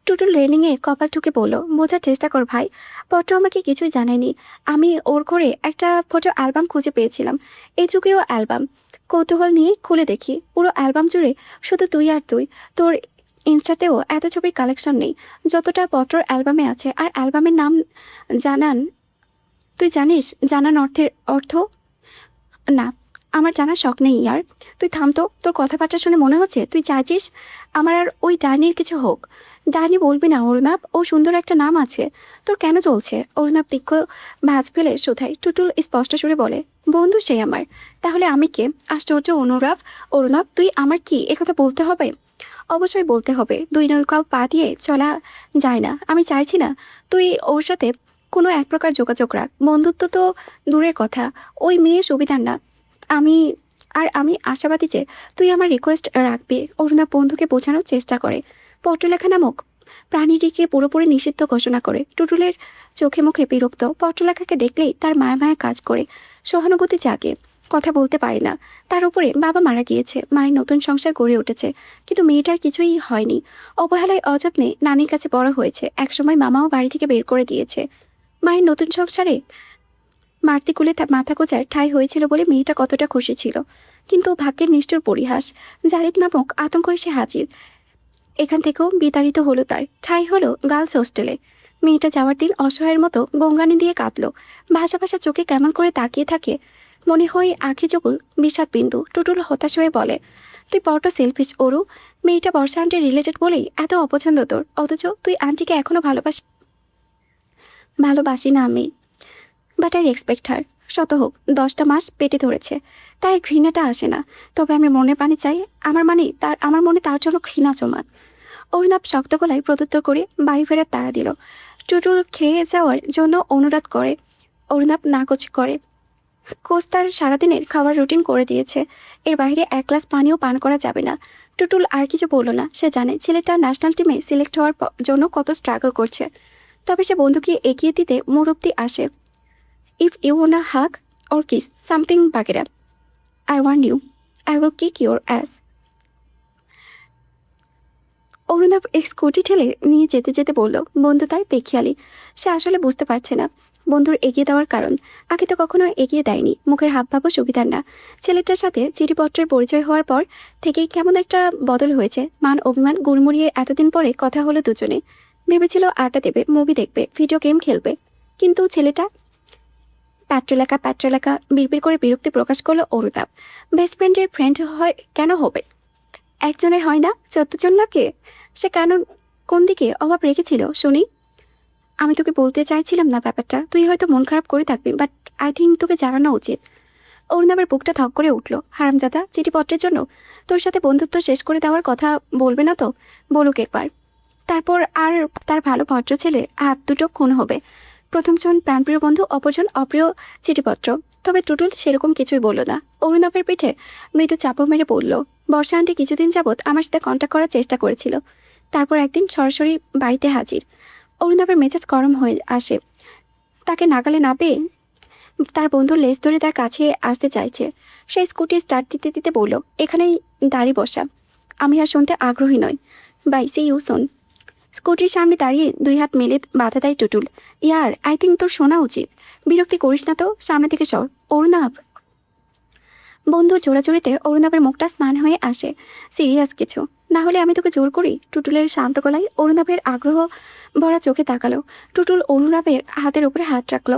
টুটুল রেলিংয়ে কপাল ঠুকে বলল, বোঝার চেষ্টা কর ভাই, পত্র আমাকে কিছুই জানায়নি। আমি ওর ঘরে একটা ফটো অ্যালবাম খুঁজে পেয়েছিলাম, এই যুগেও অ্যালবাম। কৌতূহল নিয়ে খুলে দেখি, পুরো অ্যালবাম জুড়ে শুধু তুই আর তুই। তোর ইনস্টাতেও এত ছবির কালেকশন নেই যতটা পত্রর অ্যালবামে আছে। আর অ্যালবামের নাম জানান, তুই জানিস জানান অর্থের অর্থ? না, আমার জানার শখ নেই ইয়ার। তুই থাম তো, তোর কথাবার্তা শুনে মনে হচ্ছে তুই চাইছিস আমার আর ওই ডাইনির কিছু হোক। ডাইনি বলবি না অরুণাভ, ও সুন্দর একটা নাম আছে। তোর কেন চলছে? অরুণাভ তীক্ষ্ণ ভাঁজ ফেলে শোধায়। টুটুল স্পষ্ট সুরে বলে, বন্ধু সে আমার, তাহলে আমি কে? আশ্চর্য অনুরাভ। অরুণাভ তুই আমার কি একথা বলতে হবে? অবশ্যই বলতে হবে, দুই নৌকাও পা দিয়ে চলা যায় না। আমি চাইছি না তুই ওর সাথে কোনো এক প্রকার যোগাযোগ রাখ। বন্ধুত্ব তো দূরের কথা, ওই মেয়ে সুবিধার না। আমি আমি আশাবাদী যে তুই আমার রিকোয়েস্ট রাখবি। অরুণা বন্ধুকে বোঝানোর চেষ্টা করে। পত্রলেখা নামক প্রাণীটিকে পুরোপুরি নিষিদ্ধ ঘোষণা করে। টুটুলের চোখে মুখে বিরক্ত। পত্রলেখাকে দেখলেই তার মায়া মায়া কাজ করে, সহানুভূতি জাগে। কথা বলতে পারে না। তার উপরে বাবা মারা গিয়েছে, মায়ের নতুন সংসার গড়ে উঠেছে, কিন্তু মেয়েটার কিছুই হয়নি। অবহেলায় অযত্নে নানির কাছে বড় হয়েছে। একসময় মামাও বাড়ি থেকে বের করে দিয়েছে। মায়ের নতুন সংসারে মাতৃকুলে তার মাথা গোজার ঠাঁই হয়েছিল বলে মেয়েটা কতটা খুশি ছিল। কিন্তু ভাগ্যের নিষ্ঠুর পরিহাস, জারিফ নামক আতঙ্ক এসে হাজির। এখান থেকেও বিতাড়িত হলো তার ঠাঁই হলো গার্লস হোস্টেলে। মেয়েটা যাওয়ার দিন অসহায়ের মতো গঙ্গানি দিয়ে কাঁদলো। ভাষা ভাষা চোখে কেমন করে তাকিয়ে থাকে, মনে হয় আঁখি যকুল বিষাদ বিন্দু। টুটুল হতাশ হয়ে বলে, তুই বড্ড সেলফিশ অরু। মেয়েটা বর্ষা আন্টি রিলেটেড বলেই এত অপছন্দ তোর, অথচ তুই আন্টিকে এখনো ভালোবাসি না আমি, বাট আই রেসপেক্ট হার। শত হোক 10টা মাস পেটে ধরেছে, তাই ঘৃণাটা আসে না। তবে আমি মনে প্রাণে চাই আমার মনে তার জন্য ঘৃণা জমা। অরুণাভ শক্ত গলায় প্রত্যুত্তর করে বাড়ি ফেরার তাড়া দিল। টুটুল খেয়ে যাওয়ার জন্য অনুরোধ করে। অরুণাভ নাকচ করে। কোচ তার সারাদিনের খাবার রুটিন করে দিয়েছে, এর বাইরে এক গ্লাস পানিও পান করা যাবে না। টুটুল আর কিছু বলল না। সে জানে ছেলেটা ন্যাশনাল টিমে সিলেক্ট হওয়ার জন্য কত স্ট্রাগল করছে। তবে সে বন্ধুকে এগিয়ে দিতে মোড় অব্দি আসে। If you wanna hug or kiss something বাগেরা, I want you, I will kick your ass. Arunabha scooty ঠেলে নিয়ে যেতে যেতে বলল, বন্ধু তার বেখিয়ালি। সে আসলে বুঝতে পারছে না বন্ধুর এগিয়ে দেওয়ার কারণ। আগে তো কখনো এগিয়ে দেয়নি, মুখের হাবভাবও সুবিধার না। ছেলেটার সাথে চিঠিপত্রের পরিচয় হওয়ার পর থেকেই কেমন একটা বদল হয়েছে। মান অভিমান গুড়মুড়িয়ে এতদিন পরে কথা হলো দুজনে। ভেবেছিল আড্ডা দেবে, মুভি দেখবে, ভিডিও গেম খেলবে, কিন্তু ছেলেটা প্যাট্রোলেখা বিড়বিড় করে বিরক্তি প্রকাশ করলো অরুণাভ। বেস্ট ফ্রেন্ডের ফ্রেন্ড হয় কেন হবে? একজনে হয় না 14 জন লাগে। সে কেন, কোন দিকে অভাব রেখেছিল শুনি? আমি তোকে বলতে চাইছিলাম না ব্যাপারটা, তুই হয়তো মন খারাপ করে থাকবি, বাট আই থিঙ্ক তোকে জানানো উচিত। অরুণাবের বুকটা থক করে উঠল। হারামজাদা, চিঠিপত্রের জন্য তোর সাথে বন্ধুত্ব শেষ করে দেওয়ার কথা বলবে না তো? বলুক একবার, তারপর আর তার ভালো ভদ্র ছেলের হাত দুটো খুন হবে। প্রথমজন প্রাণপ্রিয় বন্ধু, অপরজন অপ্রিয় চিঠিপত্র। তবে টুটুল সেরকম কিছুই বলল না। অরুণাবের পিঠে মৃদু চাপড় মেরে বলল, বর্ষা আন্টি কিছুদিন যাবৎ আমার সাথে কন্ট্যাক্ট করার চেষ্টা করেছিল, তারপর একদিন সরাসরি বাড়িতে হাজির। অরুণাবের মেজাজ গরম হয়ে আসে। তাকে নাগালে না পেয়ে তার বন্ধুর লেজ ধরে তার কাছে আসতে চাইছে। সে স্কুটি স্টার্ট দিতে দিতে বলল, এখানেই দাঁড়িয়ে বসা, আমি আর শুনতে আগ্রহী নই। Bye, see you soon. স্কুটির সামনে দাঁড়িয়ে দুই হাত মেলে বাধা দেয় টুটুল। ইয়ার, আই থিঙ্ক তোর শোনা উচিত। বিরক্তি করিস না তো, সামনে থেকে সর। অরুণাভ। বন্ধুর জোড়াজুড়িতে অরুণাভের মুখটা স্নান হয়ে আসে। সিরিয়াস কিছু না হলে আমি তোকে জোর করি? টুটুলের শান্ত গলায় অরুণাভের আগ্রহ ভরা চোখে তাকালো। টুটুল অরুণাভের হাতের উপরে হাত রাখলো,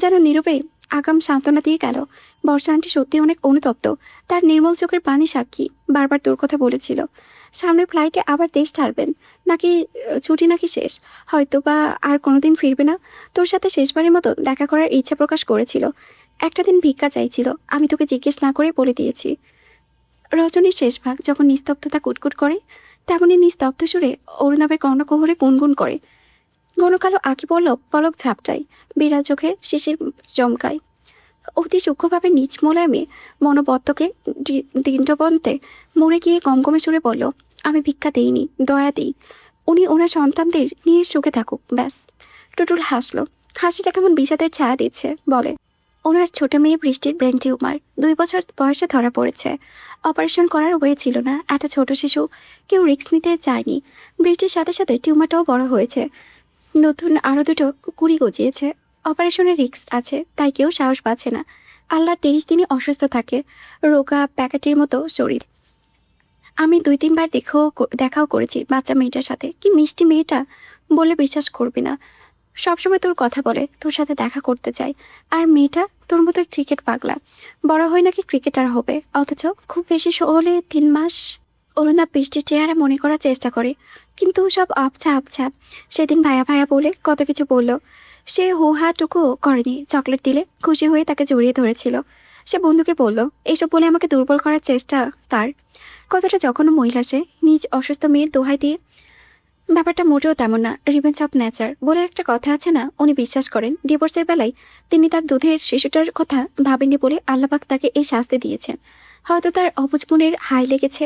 যেন নীরবে আগাম সান্ত্বনা দিয়ে গেল। বর্ষা আন্টি সত্যি অনেক অনুতপ্ত। তার নির্মল চোখের পানি সাক্ষী। বারবার তোর কথা বলেছিল, সামনের ফ্লাইটে আবার দেশ ছাড়বেন নাকি, ছুটি নাকি শেষ, হয়তো বা আর কোনোদিন ফিরবে না। তোর সাথে শেষবারের মতো দেখা করার ইচ্ছা প্রকাশ করেছিল। একটা দিন ভিক্ষা চাইছিল, আমি তোকে জিজ্ঞেস না করে বলে দিয়েছি। রজনীর শেষ ভাগ যখন নিস্তব্ধতা কুটকুট করে, তেমনই নিস্তব্ধ সুরে অরুণাবের কর্ণকোহরে গুনগুন করে। ঘন কালো আঁকি পলক ঝাপটায়, বিড়াল চোখে শিশির চমকায়। অতি সূক্ষ্মভাবে নিজ মোলায়মে মনোবদ্ধকে দৃঢ়বন্তে মরে গিয়ে গমগমে সুরে বলল, আমি ভিক্ষা দিইনি, দয়া দিই। উনি ওনার সন্তানদের নিয়ে সুখে থাকুক, ব্যাস। টুটুল হাসলো। হাসিটা কেমন বিষাদের ছায়া দিচ্ছে। বলে, ওনার ছোট মেয়ে বৃষ্টির ব্রেন টিউমার 2 বছর বয়সে ধরা পড়েছে। অপারেশন করার ওয়ে ছিল না। এত ছোট শিশু কেউ রিস্ক নিতে চায়নি। বৃষ্টির সাথে সাথে টিউমারটাও বড় হয়েছে। নতুন আরও দুটো কুড়ি গজিয়েছে। অপারেশনের রিস্ক আছে, তাই কেউ সাহস পাচ্ছে না। আল্লাহর 30 দিনই অসুস্থ থাকে, রোগা প্যাকেটের মতো শরীর। আমি 2-3 বার দেখাও করেছি বাচ্চা মেয়েটার সাথে। কি মিষ্টি মেয়েটা, বলে বিশ্বাস করবি না। সবসময় তোর কথা বলে, তোর সাথে দেখা করতে চাই। আর মেয়েটা তোর মতোই ক্রিকেট পাগলা, বড় হয়ে নাকি ক্রিকেটার হবে, অথচ খুব বেশি হলে 3 মাস। অরুণা বৃষ্টির চেহারা মনে করার চেষ্টা করে, কিন্তু সব আবছা আবছা। সেদিন ভায়া ভায়া বলে কত কিছু বলল, সে হো হাটুকু করেনি। চকলেট দিলে খুশি হয়ে তাকে জড়িয়ে ধরেছিল। সে বন্ধুকে বলল, এইসব বলে আমাকে দুর্বল করার চেষ্টা তার। কতটা জঘন্য মহিলা সে, নিজ অসুস্থ মেয়ের দোহাই দিয়ে। ব্যাপারটা মোটেও তেমন না, রিভেঞ্জ অফ নেচার বলে একটা কথা আছে না। উনি বিশ্বাস করেন ডিভোর্সের বেলায় তিনি তার দুধের শিশুটার কথা ভাবেননি বলে আল্লাপাক তাকে এই শাস্তি দিয়েছেন। হয়তো তার অবুঝ মনের হাই লেগেছে।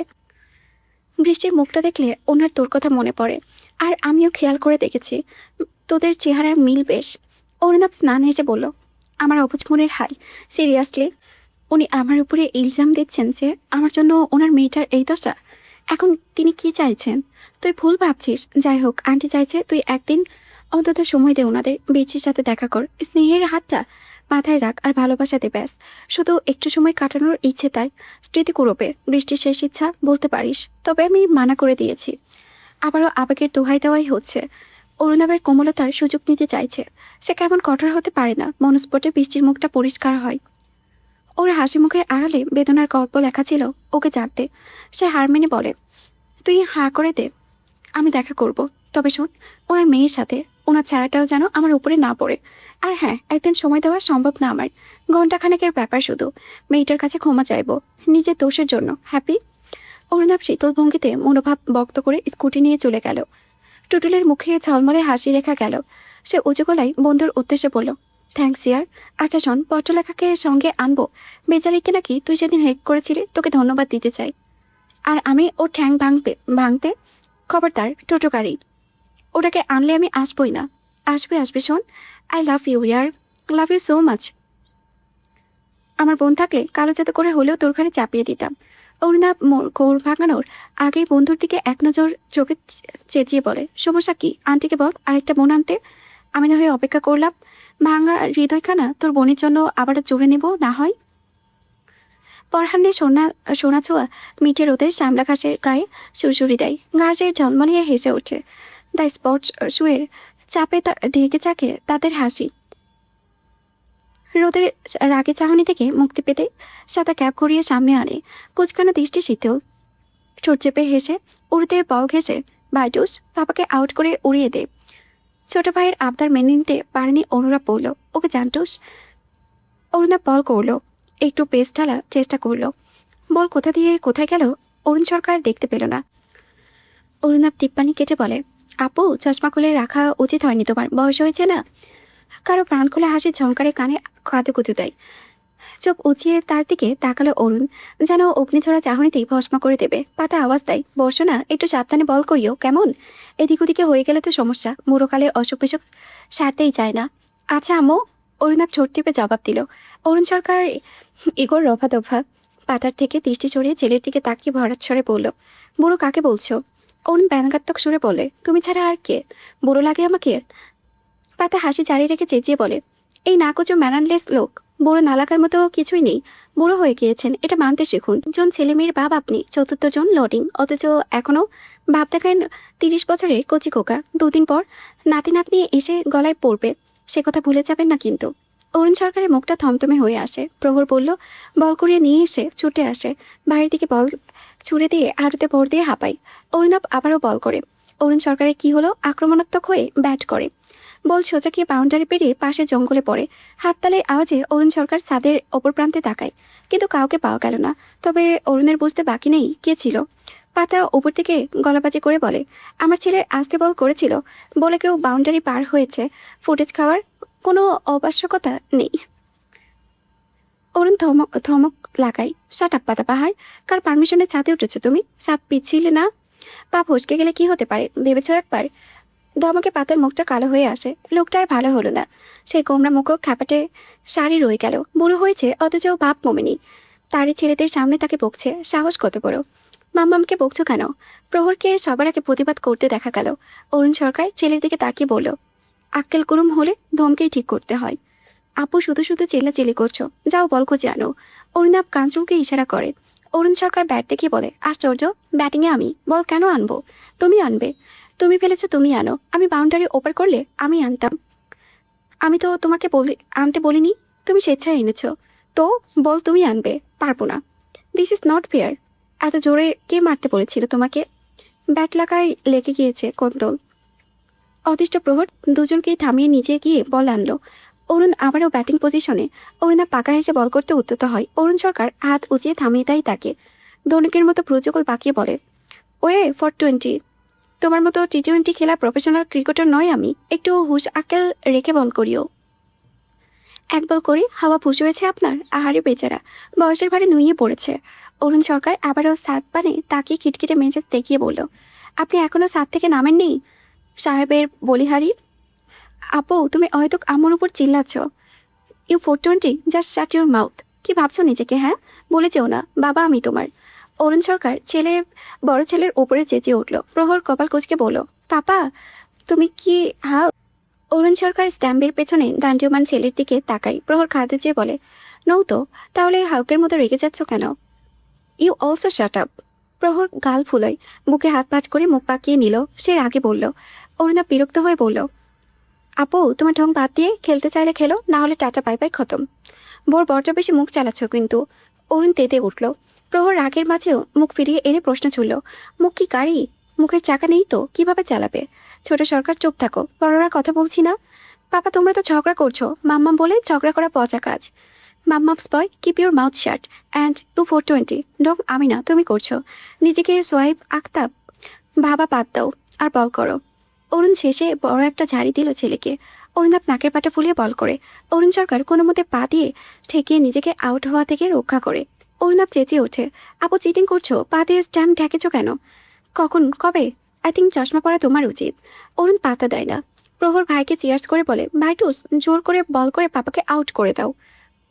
বৃষ্টির মুখটা দেখলে ওনার তোর কথা মনে পড়ে। আর আমিও খেয়াল করে দেখেছি তোদের চেহারার মিল বেশ। অরুণাব স্নান হেসে বলল, আমার অবুঝ মনের হাই? সিরিয়াসলি উনি আমার উপরে ইলজাম দিচ্ছেন যে আমার জন্য ওনার মেয়েটার এই দশা? এখন তিনি কি চাইছেন? তুই ভুল ভাবছিস। যাই হোক, আন্টি চাইছে তুই একদিন অন্তত সময় দে ওনাদের, বৃষ্টির সাথে দেখা কর, স্নেহের হাতটা মাথায় রাখ আর ভালোবাসা দে ব্যাস। শুধু একটু সময় কাটানোর ইচ্ছে তার। স্মৃতি কুড়োবে বৃষ্টির শেষ ইচ্ছা বলতে পারিস। তবে আমি মানা করে দিয়েছি। আবারও আবেগের দোহাই দেওয়াই হচ্ছে। অরুণাবের কোমলতার সুযোগ নিতে চাইছে। সে কেমন কঠোর হতে পারে না। মনস্পটে বৃষ্টির মুখটা পরিষ্কার হয়। ওর হাসি মুখের আড়ালে বেদনার গল্প লেখা ছিল ওকে জানতে। সে হার মেনে বলে, তুই হাঁ করে দে, আমি দেখা করব। তবে শোন, ওনার মেয়ের সাথে ওনার ছায়াটাও যেন আমার উপরে না পড়ে। আর হ্যাঁ, একদিন সময় দেওয়া সম্ভব না আমার, ঘণ্টাখানেকের ব্যাপার শুধু। মেয়েটার কাছে ক্ষমা চাইব নিজের দোষের জন্য। হ্যাপি? অরুণাভ শীতল ভঙ্গিতে মনোভাব ব্যক্ত করে স্কুটি নিয়ে চলে গেল। টুটুলের মুখে ঝলমলে হাসি রেখা গেল। সে উঁচু গলায় বন্ধুর উদ্দেশ্যে বলল, থ্যাঙ্কস ইয়ার। আচ্ছা শোন, পত্রলেখাকে সঙ্গে আনবো। বেচারিকে নাকি তুই সেদিন হেল্প করেছিলি, তোকে ধন্যবাদ দিতে চাই। আর আমি ওর ঠ্যাং ভাঙতে ভাঙতে খবরদার টোটো গাড়ি। ওটাকে আনলে আমি আসবই না। আসবে আসবে, শোন, আই লাভ ইউ ইয়ার, লাভ ইউ সো মাচ। আমার বোন থাকলে কালো জাদু করে হলেও তোর ঘরে চাপিয়ে দিতাম। অরুণা ঘোর ভাঙানোর আগেই বন্ধুর দিকে এক নজর চোখে চেঁচিয়ে বলে, সমস্যা কি? আন্টিকে বল আরেকটা বোন আনতে। আমি না হয়ে অপেক্ষা করলাম। ভাঙা হৃদয়খানা তোর বোনের জন্য আবারও জুড়ে নেব না হয়। পরহান্নে সোনা ছোঁয়া মিঠে রোদের শ্যামলা ঘাসের গায়ে সুরসুরি দেয়। ঘাসের ঝলমলিয়ে হেসে ওঠে। দ্য স্পট শুয়ের চাপে ঢেকে চাকে তাদের হাসি। রোদের রাগে চাহনি থেকে মুক্তি পেতে সাদা ক্যাপ ঘুরিয়ে সামনে আনে। কুচকানো দৃষ্টি শীতল, ঠোঁট চেপে হেসে উড়তে বল ঘেসে বাইটুস পাপাকে আউট করে উড়িয়ে দে। ছোট ভাইয়ের আবদার মেনে নিতে পারেনি অনুরাগ বলল, ওকে জানটুস। অরুণাব বল করলো, একটু পেস ঢালা চেষ্টা করলো। বল কোথা দিয়ে কোথায় গেল অরুণ সরকার দেখতে পেল না। অরুণাব টিপ্পানি কেটে বলে, আপু চশমা খুলে রাখা উচিত হয়নি তোমার, বয়স হয়েছে না। কারো প্রাণ খোলা হাসির ঝংকারে কানে কাতুকুতু দেয়। চোখ উঁচিয়ে তার দিকে তাকালো অরুণ, যেন অগ্নিঝরা চাহনিতেই ভস্ম করে দেবে। পাতা আওয়াজ দেয়, বসো না, একটু সাবধানে বল করিও কেমন। এদিক ওদিকে হয়ে গেলে তো সমস্যা। বুড়োকালে অসুখ বিসুখ সারতেই চায় না। আচ্ছা আম্মু, অরুণাব ছোট টিপে জবাব দিল। অরুণ সরকার ইগোর রফা দফা পাতার থেকে দৃষ্টি সরিয়ে ছেলের দিকে তাকিয়ে ভরাট স্বরে বলল, বুড়ো কাকে বলছো? অরুণ ব্যঙ্গাত্মক সুরে বলে, তুমি ছাড়া আর কে? বুড়ো লাগে আমাকে? পাতা হাসি জারি রেখে চেঁচিয়ে বলে, এই নাকুচো ম্যানারলেস লোক, বুড়ো নালাকার মতো কিছুই নেই। বুড়ো হয়ে গিয়েছেন, এটা মানতে শিখুন। জন ছেলে মেয়ের বাপ আপনি, চতুর্থ জন লোডিং, অথচ এখনও বাপ দেখায় 30 বছরের কচি কোকা। 2 দিন পর নাতি নাতনি এসে গলায় পড়বে, সে কথা ভুলে যাবেন না কিন্তু। অরুণ সরকারের মুখটা থমথমে হয়ে আসে। প্রহর বলল, বল করিয়ে নিয়ে এসে ছুটে আসে। বাইরের দিকে বল ছুড়ে দিয়ে আড়ুতে ভর দিয়ে হাঁপায়। অরুণাব আবারও বল করে। অরুণ সরকারের কি হলো, আক্রমণাত্মক হয়ে ব্যাট করে। বল সোজা গিয়ে বাউন্ডারি পেরিয়ে পাশে জঙ্গলে পড়ে। হাততালের আওয়াজে অরুণ সরকার ছাদের অপর প্রান্তে তাকায়, কিন্তু কাউকে পাওয়া গেল না। তবে অরুণের বুঝতে বাকি নেই কে ছিল। পাতা উপর থেকে গলাবাজি করে বলে, আমার ছেলের আসতে বল করেছিল বলে কেউ বাউন্ডারি পার হয়েছে, ফুটেজ খাওয়ার কোনো আবশ্যকতা নেই। অরুণ ধমক ধমক লাগাই, শাট আপ পাতা পাহাড়, কার পারমিশনে ছাদে উঠেছো তুমি? ছাদ পিছিলে না? পা ফসকে গেলে কি হতে পারে ভেবেছো একবার? ধমকে পাতার মুখটা কালো হয়ে আসে। লোকটা আর ভালো হলো না। সেই গোমরা মুখও খ্যাপাটে শাড়ি রয়ে গেল। বুড়ো হয়েছে অথচ বাপ মমেনি। তারই ছেলেদের সামনে তাকে বকছে, সাহস কত বড়। মাম্মামকে বকছো কেন? প্রহরকে সবার আগে প্রতিবাদ করতে দেখা গেল। অরুণ সরকার ছেলের দিকে তাকিয়ে বলল, আক্কেল কুরুম হলে ধমকেই ঠিক করতে হয়। আপু শুধু শুধু চেল্লাচিল্লি করছো, যাও বল খুঁজে আনো। অরুণাব কাঞ্চুকে ইশারা করে। অরুণ সরকার ব্যাট দেখিয়ে বলে, আশ্চর্য, ব্যাটিংয়ে আমি, বল কেন আনবো? তুমি আনবে, তুমি ফেলেছো, তুমি আনো। আমি বাউন্ডারি ওপার করলে আমি আনতাম। আমি তো তোমাকে আনতে বলিনি। তুমি স্বেচ্ছায় এনেছো, তো বল তুমি আনবে। পারবো না। This is not fair. এত জোরে কে মারতে বলেছিল তোমাকে? ব্যাট লাগায় লেগে গিয়েছে কোন্দল। অতিষ্ঠ প্রহর দুজনকেই থামিয়ে নিচে গিয়ে বল আনলো। অরুণ আবারও ব্যাটিং পজিশনে। অরুণা পাকা হেসে বল করতে উদ্যত হয়। অরুণ সরকার হাত উঁচিয়ে থামিয়ে দেয় তাকে। দৈনিকের মতো প্রযোগল পাকিয়ে বলে, ওয়ে ফর 20। তোমার মতো টি-20 খেলা প্রফেশনাল ক্রিকেটার নয় আমি। একটু হুশ আক্কেল রেখে বল করিও। এক বল করে হাওয়া ফুস হয়েছে আপনার। আহারে বেচারা, বয়সের ভারে নুইয়ে পড়েছে। অরুণ সরকার আবারও সাত পানে তাকিয়ে খিটখিটে মেঝে দেখিয়ে বলল, আপনি এখনও সাত থেকে নামেননি সাহেবের বলিহারি? আপু, তুমি হয়তো আমার উপর চিল্লাচ্ছ। You 420, just shut your mouth. কি ভাবছো নিজেকে? হ্যাঁ, বলে যেও না বাবা আমি তোমার। অরুণ সরকার বড় ছেলের ওপরে চেঁচিয়ে উঠল। প্রহর কপাল কুঁচকে বলল, পাপা তুমি কি হাল? অরুণ সরকার স্ট্যাম্পের পেছনে দাণ্ডীয়মান ছেলের দিকে তাকাই। প্রহর খাদ্য চেয়ে বলে, নৌ তো, তাহলে হালকের মতো রেগে যাচ্ছ কেন? You also shut up. Prahar গাল ফুলায়, বুকে হাত পাঁচ করে মুখ পাকিয়ে নিল। সে রাগে বলল। অরুণা বিরক্ত হয়ে বলল, আপু তোমার ঢং বাদ দিয়ে খেলতে চাইলে খেলো, না হলে টাটা পাই পাই খতম। বড্ড বেশি মুখ চালাচ্ছ কিন্তু। অরুণ তেতে উঠল। প্রহর রাগের মাঝেও মুখ ফিরিয়ে এনে প্রশ্ন ছুড়ল, মুখ কি গাড়ি? মুখের চাকা নেই তো কিভাবে চালাবে? ছোট সরকার চুপ থাকো, বড়রা কথা বলছি না। পাপা তোমরা তো ঝগড়া করছো, মাম্মা বলে ঝগড়া করা পচা কাজ। Mama's boy keep your mouth shut and 420 ডং আমি না তুমি করছো। নিজেকে সোয়াইব আখতাব ভাবা বাদ দাও আর বল করো। অরুণ শেষে বড় একটা ঝাড়ি দিল ছেলেকে। অরুণাপ নাকের পাটা ফুলিয়ে বল করে। অরুণ সরকার কোনো মতে পা দিয়ে ঠেকিয়ে নিজেকে আউট হওয়া থেকে রক্ষা করে। অরুণাপ চেঁচিয়ে ওঠে, আপু চিটিং করছো, পা দিয়ে স্ট্যাম্প ঢেকেছো কেন? কবে? আই থিঙ্ক চশমা পরা তোমার উচিত। অরুণ পাতা দেয় না। প্রহর ভাইকে চিয়ার্স করে বলে, ভাইটুস জোর করে বল করে পাপাকে আউট করে দাও।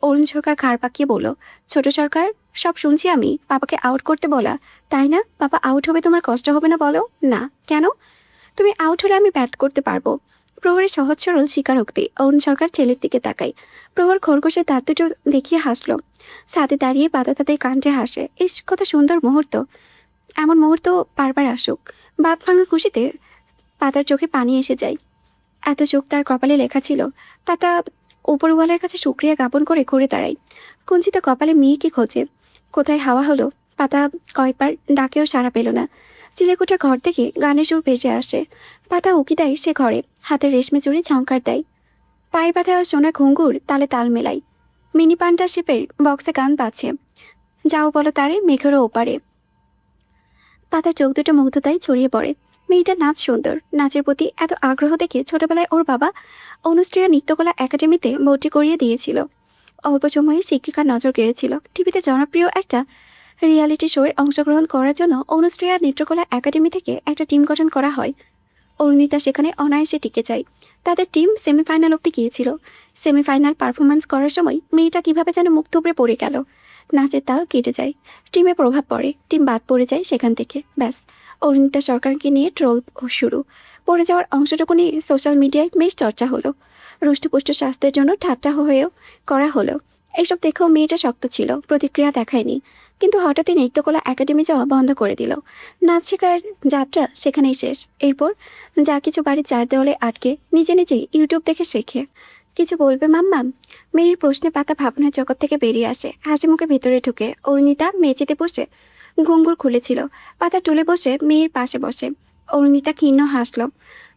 অরুণ সরকার ঘাড় পাকিয়ে বলল, ছোট সরকার সব শুনছি আমি। পাপাকে আউট করতে বলা, তাই না? পাপা আউট হবে তোমার কষ্ট হবে না বলো? না কেন? তুমি আউট হলে আমি ব্যাট করতে পারবো। প্রহরের সহজ সরল স্বীকারোক্তি। অরুণ সরকার ছেলের দিকে তাকাই। প্রহর খরগোশের দাঁত দুটো দেখিয়ে হাসলো। সাথে দাঁড়িয়ে পাতা তাদের কাণ্ডে হাসে। ইস কত সুন্দর মুহূর্ত। এমন মুহূর্ত বারবার আসুক। বাদ ভাঙা খুশিতে পাতার চোখে পানি এসে যায়। এত সুখ তার কপালে লেখা ছিল। পাতা উপরওয়ালার কাছে শুক্রিয়া জ্ঞাপন করে ঘুরে দাঁড়ায়। কুঞ্চিত কপালে মেয়েকে খোঁজে। কোথায় হাওয়া হলো? পাতা কয়েকবার ডাকেও সাড়া পেল না। চিলেকোঠার ঘর থেকে গানের সুর ভেসে আসে। পাতা উকি দেয় সে ঘরে। হাতের রেশমে চুড়ি ঝংকার দেয়। পায়ে বাঁধা সোনা ঘুঙ্গুর তালে তাল মেলায়। মিনি পান্ডা শিপের বক্সে গান বাজছে, যাও বলো তারে মেঘেরও ওপারে। পাতার চোখ দুটো মুগ্ধতায় ছড়িয়ে পড়ে। মেয়েটার নাচ সুন্দর। নাচের প্রতি এত আগ্রহ দেখে ছোটবেলায় ওর বাবা অনুশ্রীয়া নৃত্যকলা একাডেমিতে ভর্তি করিয়ে দিয়েছিল। অল্প সময়ে শিক্ষিকার নজর কেড়েছিল। টিভিতে জনপ্রিয় একটা রিয়ালিটি শোয়ে অংশগ্রহণ করার জন্য অনুশ্রীয়া নৃত্যকলা একাডেমি থেকে একটা টিম গঠন করা হয়। অরুণিতা সেখানে অনায়াসে টিকে যায়। তাদের টিম সেমিফাইনাল অব্দি গিয়েছিল। সেমিফাইনাল পারফরমেন্স করার সময় মেয়েটা কিভাবে যেন মুখ থুবড়ে পড়ে গেল। নাচের তাল কেটে যায়। টিমে প্রভাব পড়ে। টিম বাদ পড়ে যায় সেখান থেকে। ব্যাস, অরুণিতা সরকারকে নিয়ে ট্রোল শুরু। পড়ে যাওয়ার অংশটুকু নিয়ে সোশ্যাল মিডিয়ায় বেশ চর্চা হলো। রুষ্টপুষ্ট স্বাস্থ্যের জন্য ঠাট্টা হয়েও করা হলো। এইসব দেখেও মেয়েটা শক্ত ছিল, প্রতিক্রিয়া দেখায়নি। কিন্তু হঠাৎই নৃত্যকলা একাডেমি যাওয়া বন্ধ করে দিল। নাচ শেখার যাত্রা সেখানেই শেষ। এরপর যা কিছু বাড়ির চার দেওয়ালে আটকে নিজেই ইউটিউব দেখে শেখে। কিছু বলবে মাম্মা? মেয়ের প্রশ্নে পাতা ভাবনার জগৎ থেকে বেরিয়ে আসে। হাসি মুখে ভেতরে ঢুকে অরুণিতা মেঝেতে বসে ঘুঙ্গুর খুলেছিল। পাতা টুলে বসে মেয়ের পাশে বসে। অরুণিতা ক্ষীণ হাসলো।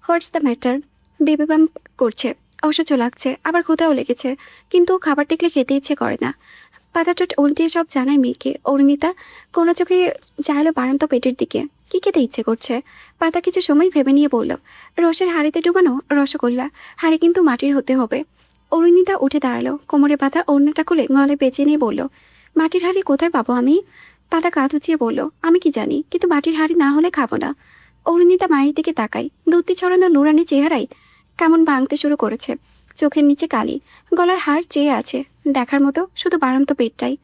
What's the matter? Baby bump করছে, অসহ্য লাগছে, আবার ক্ষুধাও লেগেছে, কিন্তু খাবার দেখলে খেতে ইচ্ছে করে না। পাতা চোট উল্টিয়ে সব জানায় মেয়েকে। অরুণিতা কোনো চোখে চাইলো বাড়ন্ত পেটের দিকে। কি খেতে ইচ্ছে করছে? পাতা কিছু সময় ভেবে নিয়ে বলল, রসের হাঁড়িতে ডুবানো রসগোল্লা। হাঁড়ি কিন্তু মাটির হতে হবে। অরুণিতা উঠে দাঁড়ালো। কোমরে পাতা ওড়নাটা খুলে গলে পেঁচে নিয়ে বলল, মাটির হাঁড়ি কোথায় পাবো আমি? পাতা কাঁধ উঁচিয়ে বলল, আমি কি জানি, কিন্তু মাটির হাঁড়ি না হলে খাবো না। অরুণিতা মায়ের দিকে তাকাই। দুধটি ছড়ানো নুরানি চেহারায় কেমন ভাঙতে শুরু করেছে। চোখের নিচে কালি, গলার হাড় চেয়ে আছে দেখার মতো, শুধু বাড়ন্ত পেটটাই।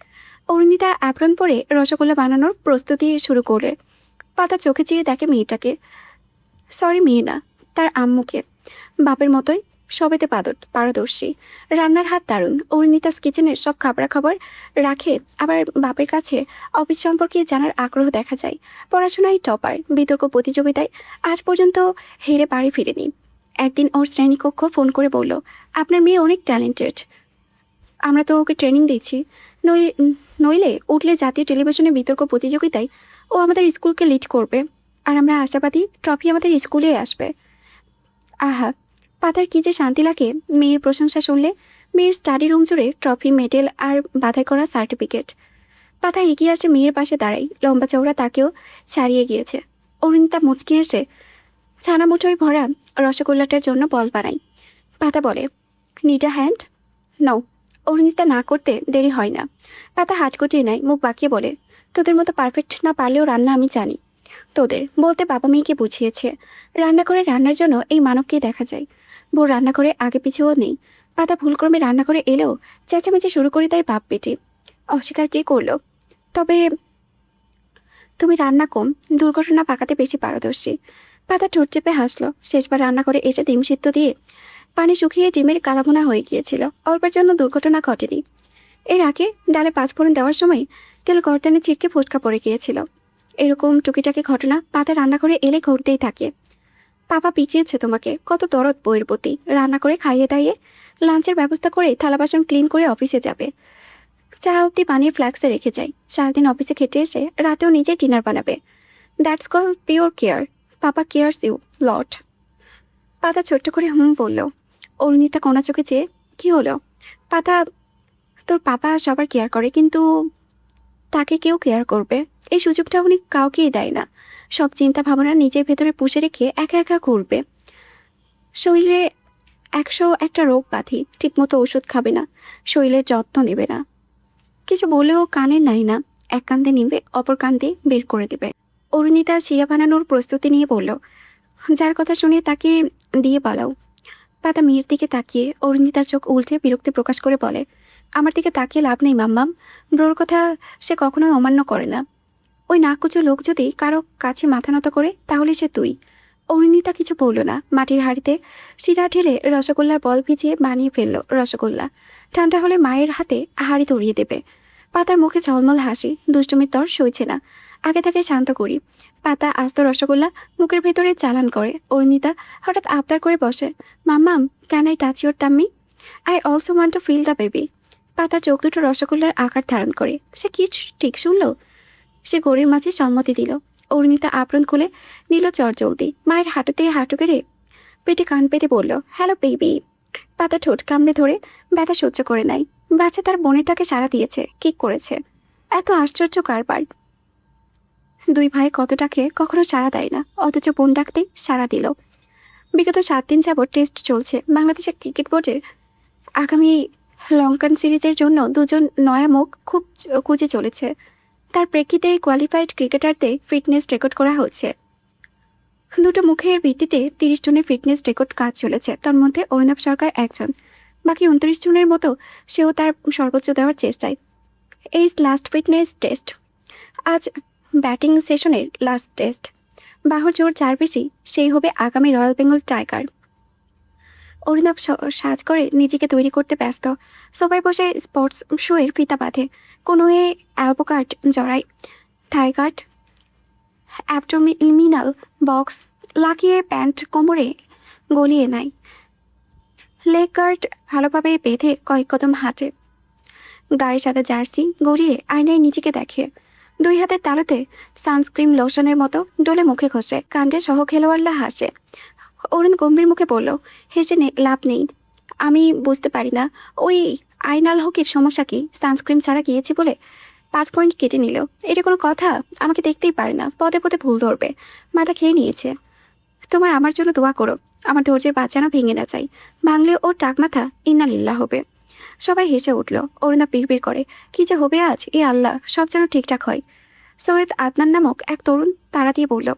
অরুণিতা অ্যাপ্রন পরে রসগোল্লা বানানোর প্রস্তুতি শুরু করে। পাতা চোখে চেয়ে দেখে মেয়েটাকে। সরি, মেয়ে না, তার আম্মুকে। বাপের মতোই সবেতে পারদর্শী। রান্নার হাত দারুণ। অরুণিতাস কিচেনের সব খাবার রাখে। আবার বাপের কাছে অফিস সম্পর্কে জানার আগ্রহ দেখা যায়। পড়াশোনায় টপার। বিতর্ক প্রতিযোগিতায় আজ পর্যন্ত হেরে বাড়ি ফিরেনি। একদিন ওর শ্রেণীকক্ষ ফোন করে বলল, আপনার মেয়ে অনেক ট্যালেন্টেড। আমরা তো ওকে ট্রেনিং দিচ্ছি। নইলে উঠলে জাতীয় টেলিভিশনে বিতর্ক প্রতিযোগিতায় ও আমাদের স্কুলকে লিড করবে। আর আমরা আশাবাদী ট্রফি আমাদের স্কুলে আসবে। আহা, পাতার কী যে শান্তি লাগে মেয়ের প্রশংসা শুনলে। মেয়ের স্টাডি রুম জুড়ে ট্রফি, মেডেল আর বাধাই করা সার্টিফিকেট। পাতা এগিয়ে আসে মেয়ের পাশে দাঁড়াই, লম্বা চওড়া তাকেও ছাড়িয়ে গিয়েছে। অরুণিতা মুচকি এসে ছানা মুঠোয় ভরা রসগোল্লাটার জন্য বল বানাই। পাতা বলে, নিড আ হ্যান্ড? নও। অরুণিতা না করতে দেরি হয় না। পাতা হাত গুটিয়ে নেয়, মুখ বাঁকিয়ে বলে, তোদের মতো পারফেক্ট না পারলেও রান্না আমি জানি। তোদের বলতে বাবা মেয়েকে বুঝিয়েছে। রান্নাঘরে রান্নার জন্য এই মানবকেই দেখা যায়। বউ রান্নাঘরে আগে পিছেও নেই। পাতা ভুলক্রমে রান্নাঘরে এলেও চেঁচামেচি শুরু করে দেয় বাপ বেটি। অস্বীকার কে করলো? তবে তুমি রান্না কম, দুর্ঘটনা পাকাতে বেশি পারদর্শী। পাতা ঠোঁট চেপে হাসলো। শেষবার রান্না করে এসে ডিম সিদ্ধ দিয়ে পানি শুকিয়ে ডিমের কালাভুনা হয়ে গিয়েছিল। অল্পের জন্য দুর্ঘটনা ঘটেনি। এর আগে ডালে পাঁচফোড়ন দেওয়ার সময় তেল গর্দানে ছিটকে ফোসকা পড়ে গিয়েছিল। এরকম টুকিটাকি ঘটনা পাতা রান্না করে এলে ঘটতেই থাকে। পাপা বিগড়েছে তোমাকে, কত দরদ বইয়ের প্রতি। রান্না করে খাইয়ে দাইয়ে লাঞ্চের ব্যবস্থা করে থালা বাসন ক্লিন করে অফিসে যাবে। চা অব্দি বানিয়ে ফ্ল্যাক্সে রেখে যাই। সারাদিন অফিসে খেটে এসে রাতেও নিজেই ডিনার বানাবে। That's call pure care. Papa cares you lot. পাতা ছোট্ট করে বলল। অরুণিতা কোনা চোখে চেয়ে, কী হলো? পাতা, তোর পাপা সবার কেয়ার করে, কিন্তু তাকে কেউ কেয়ার করবে এই সুযোগটা উনি কাউকেই দেয় না। সব চিন্তা ভাবনা নিজের ভেতরে পুষে রেখে একা একা ঘুরবে। শরীরে 101টা রোগ বাঁধি, ঠিকমতো ওষুধ খাবে না, শরীরের যত্ন নেবে না। কিছু বলেও কানে নেয় না। এক কান্দে নিবে, অপর কান্দে বের করে দেবে। অরুণিতা শিরা বানানোর প্রস্তুতি নিয়ে বলল, যার কথা শুনে তাকে দিয়ে পালাও। পাতা মেয়ের দিকে তাকিয়ে অরুণিতার চোখ উল্টে বিরক্তি প্রকাশ করে বলে, আমার দিকে তাকিয়ে লাভ নেই মাম্মাম। ব্রোর কথা সে কখনোই অমান্য করে না। ওই নাকুচো লোক যদি কারো কাছে মাথা নত করে তাহলে সে তুই। অরুণিতা কিছু বলল না। মাটির হাঁড়িতে শিরা ঢেলে রসগোল্লার বল ভিজিয়ে বানিয়ে ফেলল রসগোল্লা। ঠান্ডা হলে মায়ের হাতে হাঁড়ি তরিয়ে দেবে। পাতার মুখে ঝলমল হাসি। দুষ্টুমির তর সইছে না। আগে তাকে শান্ত করি। পাতা আস্ত রসগোল্লা মুখের ভেতরে চালান করে। অরুণিতা হঠাৎ আবদার করে বসে, মাম্মাম, can I touch your tummy? I also want to feel the baby. পাতার চোখ দুটো রসগোল্লার আকার ধারণ করে। সে কি ঠিক শুনল? সে ঘড়ির মাঝে সম্মতি দিল। অরুণিতা আপরণ খুলে নিল চটজলদি। মায়ের হাঁটুতে হাঁটু কেড়ে পেটে কান পেতে বলল, হ্যালো বেবি। পাতা ঠোঁট কামড়ে ধরে ব্যথা সহ্য করে নেয়। বাচ্চা তার বোনেরটাকে সাড়া দিয়েছে, কিক করেছে। এত আশ্চর্য কারবার। দুই ভাই কতটাকে কখনো সাড়া দেয় না, অথচ বোন ডাকতেই সাড়া দিল। বিগত 7 দিন যাবৎ টেস্ট চলছে। বাংলাদেশের ক্রিকেট বোর্ডের আগামী লঙ্কান সিরিজের জন্য দুজন নয়া মুখ খুব খুঁজে চলেছে। তার প্রেক্ষিতে কোয়ালিফাইড ক্রিকেটারদের ফিটনেস রেকর্ড করা হচ্ছে। দুটো মুখের ভিত্তিতে 30 জনের ফিটনেস রেকর্ড কাজ চলেছে। তার মধ্যে অরুণাভ সরকার একজন। বাকি 29 জনের মতো সেও তার সর্বোচ্চ দেওয়ার চেষ্টায়। এই লাস্ট ফিটনেস টেস্ট। আজ ব্যাটিং সেশনের লাস্ট টেস্ট। বাহুর জোর যার বেশি সেই হবে আগামী রয়্যাল বেঙ্গল টাইগার। অরুণাভ সাজ করে নিজেকে তৈরি করতে ব্যস্ত। সবাই বসে স্পোর্টস শোয়ের ফিতা বাঁধে। কোনো অ্যালবো কার্ড জড়ায়, থাই কার্ড, অ্যাবডোমিনাল বক্স লাগিয়ে প্যান্ট কোমরে গলিয়ে নেয়। লেগ গার্ড ভালোভাবে বেঁধে কয়েক কদম হাঁটে। গায়ে সাদা জার্সি গলিয়ে আয়নায় নিজেকে দেখে। 2 হাতের তালুতে সানস্ক্রিন লোশনের মতো ডোলে মুখে ঘষে। কাণ্ডে সহ খেলোয়াড়রা হাসে। অরুণ গম্ভীর মুখে বলল, হেসে লাভ নেই। আমি বুঝতে পারি না ওই আইনাল হকের সমস্যা কি? সানস্ক্রিন ছাড়া গিয়েছি বলে 5 পয়েন্ট কেটে নিল। এটা কোনো কথা? আমাকে দেখতেই পারে না, পদে পদে ভুল ধরবে। মাথা খেয়ে নিয়েছে। তোমার আমার জন্য দোয়া করো, আমার ধৈর্যের বাচ্চা না ভেঙে না চাই। ভাঙলে ওর টাক মাথা ইন্নালিল্লাহ হবে। সবাই হেসে উঠল। অরুণা বিড়বিড় করে, কি যে হবে আজ, এ আল্লাহ, সব যেন ঠিকঠাক হয়। সৈয়দ আদনান নামক এক তরুণ তাড়া দিয়ে বলল,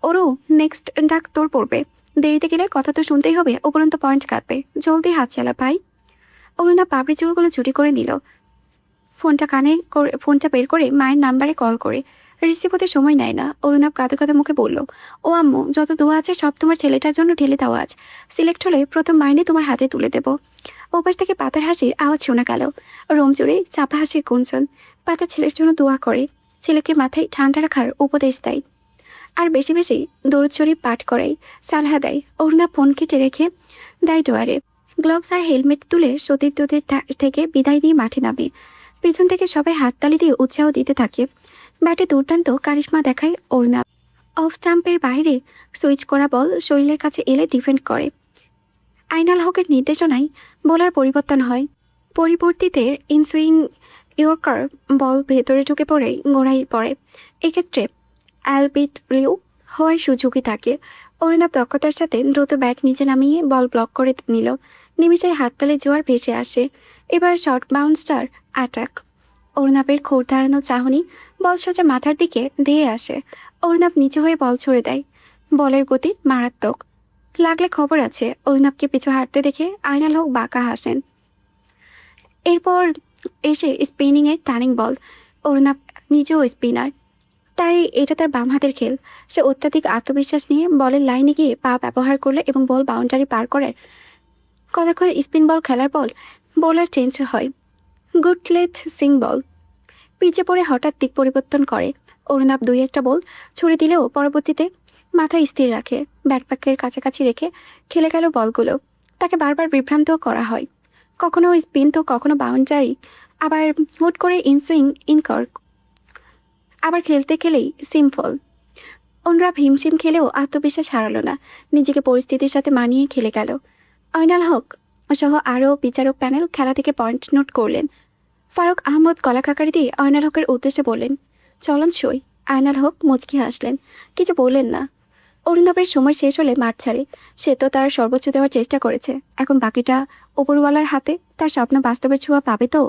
ওরু, নেক্সট ডাক তোর পড়বে। দেরিতে গেলে কথা তো শুনতেই হবে, উপরন্ত পয়েন্ট কাটবে। জলদি হাত চালা ভাই। অরুণা পাপড়ি চুলগুলো ছুটি করে নিল। ফোনটা বের করে মায়ের নাম্বারে কল করে। রিসিভ হতে সময় নেয় না। অরুণাভ কাঁদো কাঁদো মুখে বলল, ও আম্মু, যত দোয়া আছে সব তোমার ছেলেটার জন্য ঢেলে দাও। আজ সিলেক্ট হলে প্রথম মাইনে তোমার হাতে তুলে দেব। ওপাশ থেকে পাতার হাসির আওয়াজ শোনা গেল। রোম জুড়ে চাপা হাসির গুঞ্জন। পাতা ছেলের জন্য দোয়া করে, ছেলেকে মাথায় ঠান্ডা রাখার উপদেশ দেয়, আর বেশি বেশি দরুদ শরীফ পাঠ করাই, সালহা দেয়। অরুণা ফোন কেটে রেখে দেয় ডোয়ারে। গ্লোভস আর হেলমেট তুলে সতীর্থদের থেকে বিদায় দিয়ে মাঠে নামে। পেছন থেকে সবাই হাততালি দিয়ে উৎসাহ দিতে থাকে। ব্যাটে দুর্দান্ত কারিশমা দেখায় অরুণাব। অফ জাম্পের বাইরে সুইচ করা বল শরীরের কাছে এলে ডিফেন্ড করে। আইনাল হকের নির্দেশনায় বোলার পরিবর্তন হয়। পরিবর্তিতে ইনসুইং ইয়র্কার বল ভেতরে ঢুকে পড়ে গোড়ায় পড়ে। এক্ষেত্রে অ্যালবিট ব্লিউ হওয়ার সুযোগই থাকে। অরুণাব দক্ষতার সাথে দ্রুত ব্যাট নিচে নামিয়ে বল ব্লক করে নিল। নিমিষেই হাততালে জোয়ার ভেসে আসে। এবার শর্ট বাউন্সার অ্যাটাক। অরুণাবের খোর ধারানো চাহনি বল সোজা মাথার দিকে ধেয়ে আসে। অরুণাব নিচু হয়ে বল ছুড়ে দেয়। বলের গতি মারাত্মক। লাগলে খবর আছে। অরুণাবকে পিছু হাঁটতে দেখে আইনাল হক বাঁকা হাসেন। এরপর এসে স্পিনিংয়ের টার্নিং বল। অরুণাব নিজেও স্পিনার, তাই এটা তার বাম হাতের খেল। সে অত্যাধিক আত্মবিশ্বাস নিয়ে বলের লাইনে গিয়ে পা ব্যবহার করলে এবং বল বাউন্ডারি পার করার কতক্ষণ স্পিন বল খেলার বল বোলার চেঞ্জ হয়। গুডলেথ সিং বল পিচে পড়ে হঠাৎ দিক পরিবর্তন করে। অরুণাব 2-1 বল ছুড়ে দিলেও পরবর্তীতে মাথা স্থির রাখে। ব্যাটপ্যাকের কাছাকাছি রেখে খেলে গেল বলগুলো। তাকে বারবার বিভ্রান্তও করা হয়, কখনো স্পিন তো কখনো বাউন্ডারি, আবার হুট করে ইনসুইং ইনকর্ক, আবার খেলতে খেলেই সিম্পল। অনুরাব হিমশিম খেলেও আত্মবিশ্বাস হারালো না। নিজেকে পরিস্থিতির সাথে মানিয়ে খেলে গেল। আইনাল হক সহ আরও বিচারক প্যানেল খেলা থেকে পয়েন্ট নোট করলেন। ফারুক আহমদ কলাকাকারি দিয়ে আইনাল হকের উদ্দেশ্যে বললেন, চলন সই। আইনাল হক মুচকি হাসলেন, কিছু বললেন না। অরুণাবের সময় শেষ হলে মাঠ ছাড়ে। সে তো তার সর্বোচ্চ দেওয়ার চেষ্টা করেছে। এখন বাকিটা ওপরওয়ালার হাতে। তার স্বপ্ন বাস্তবের ছোঁয়া পাবে তো।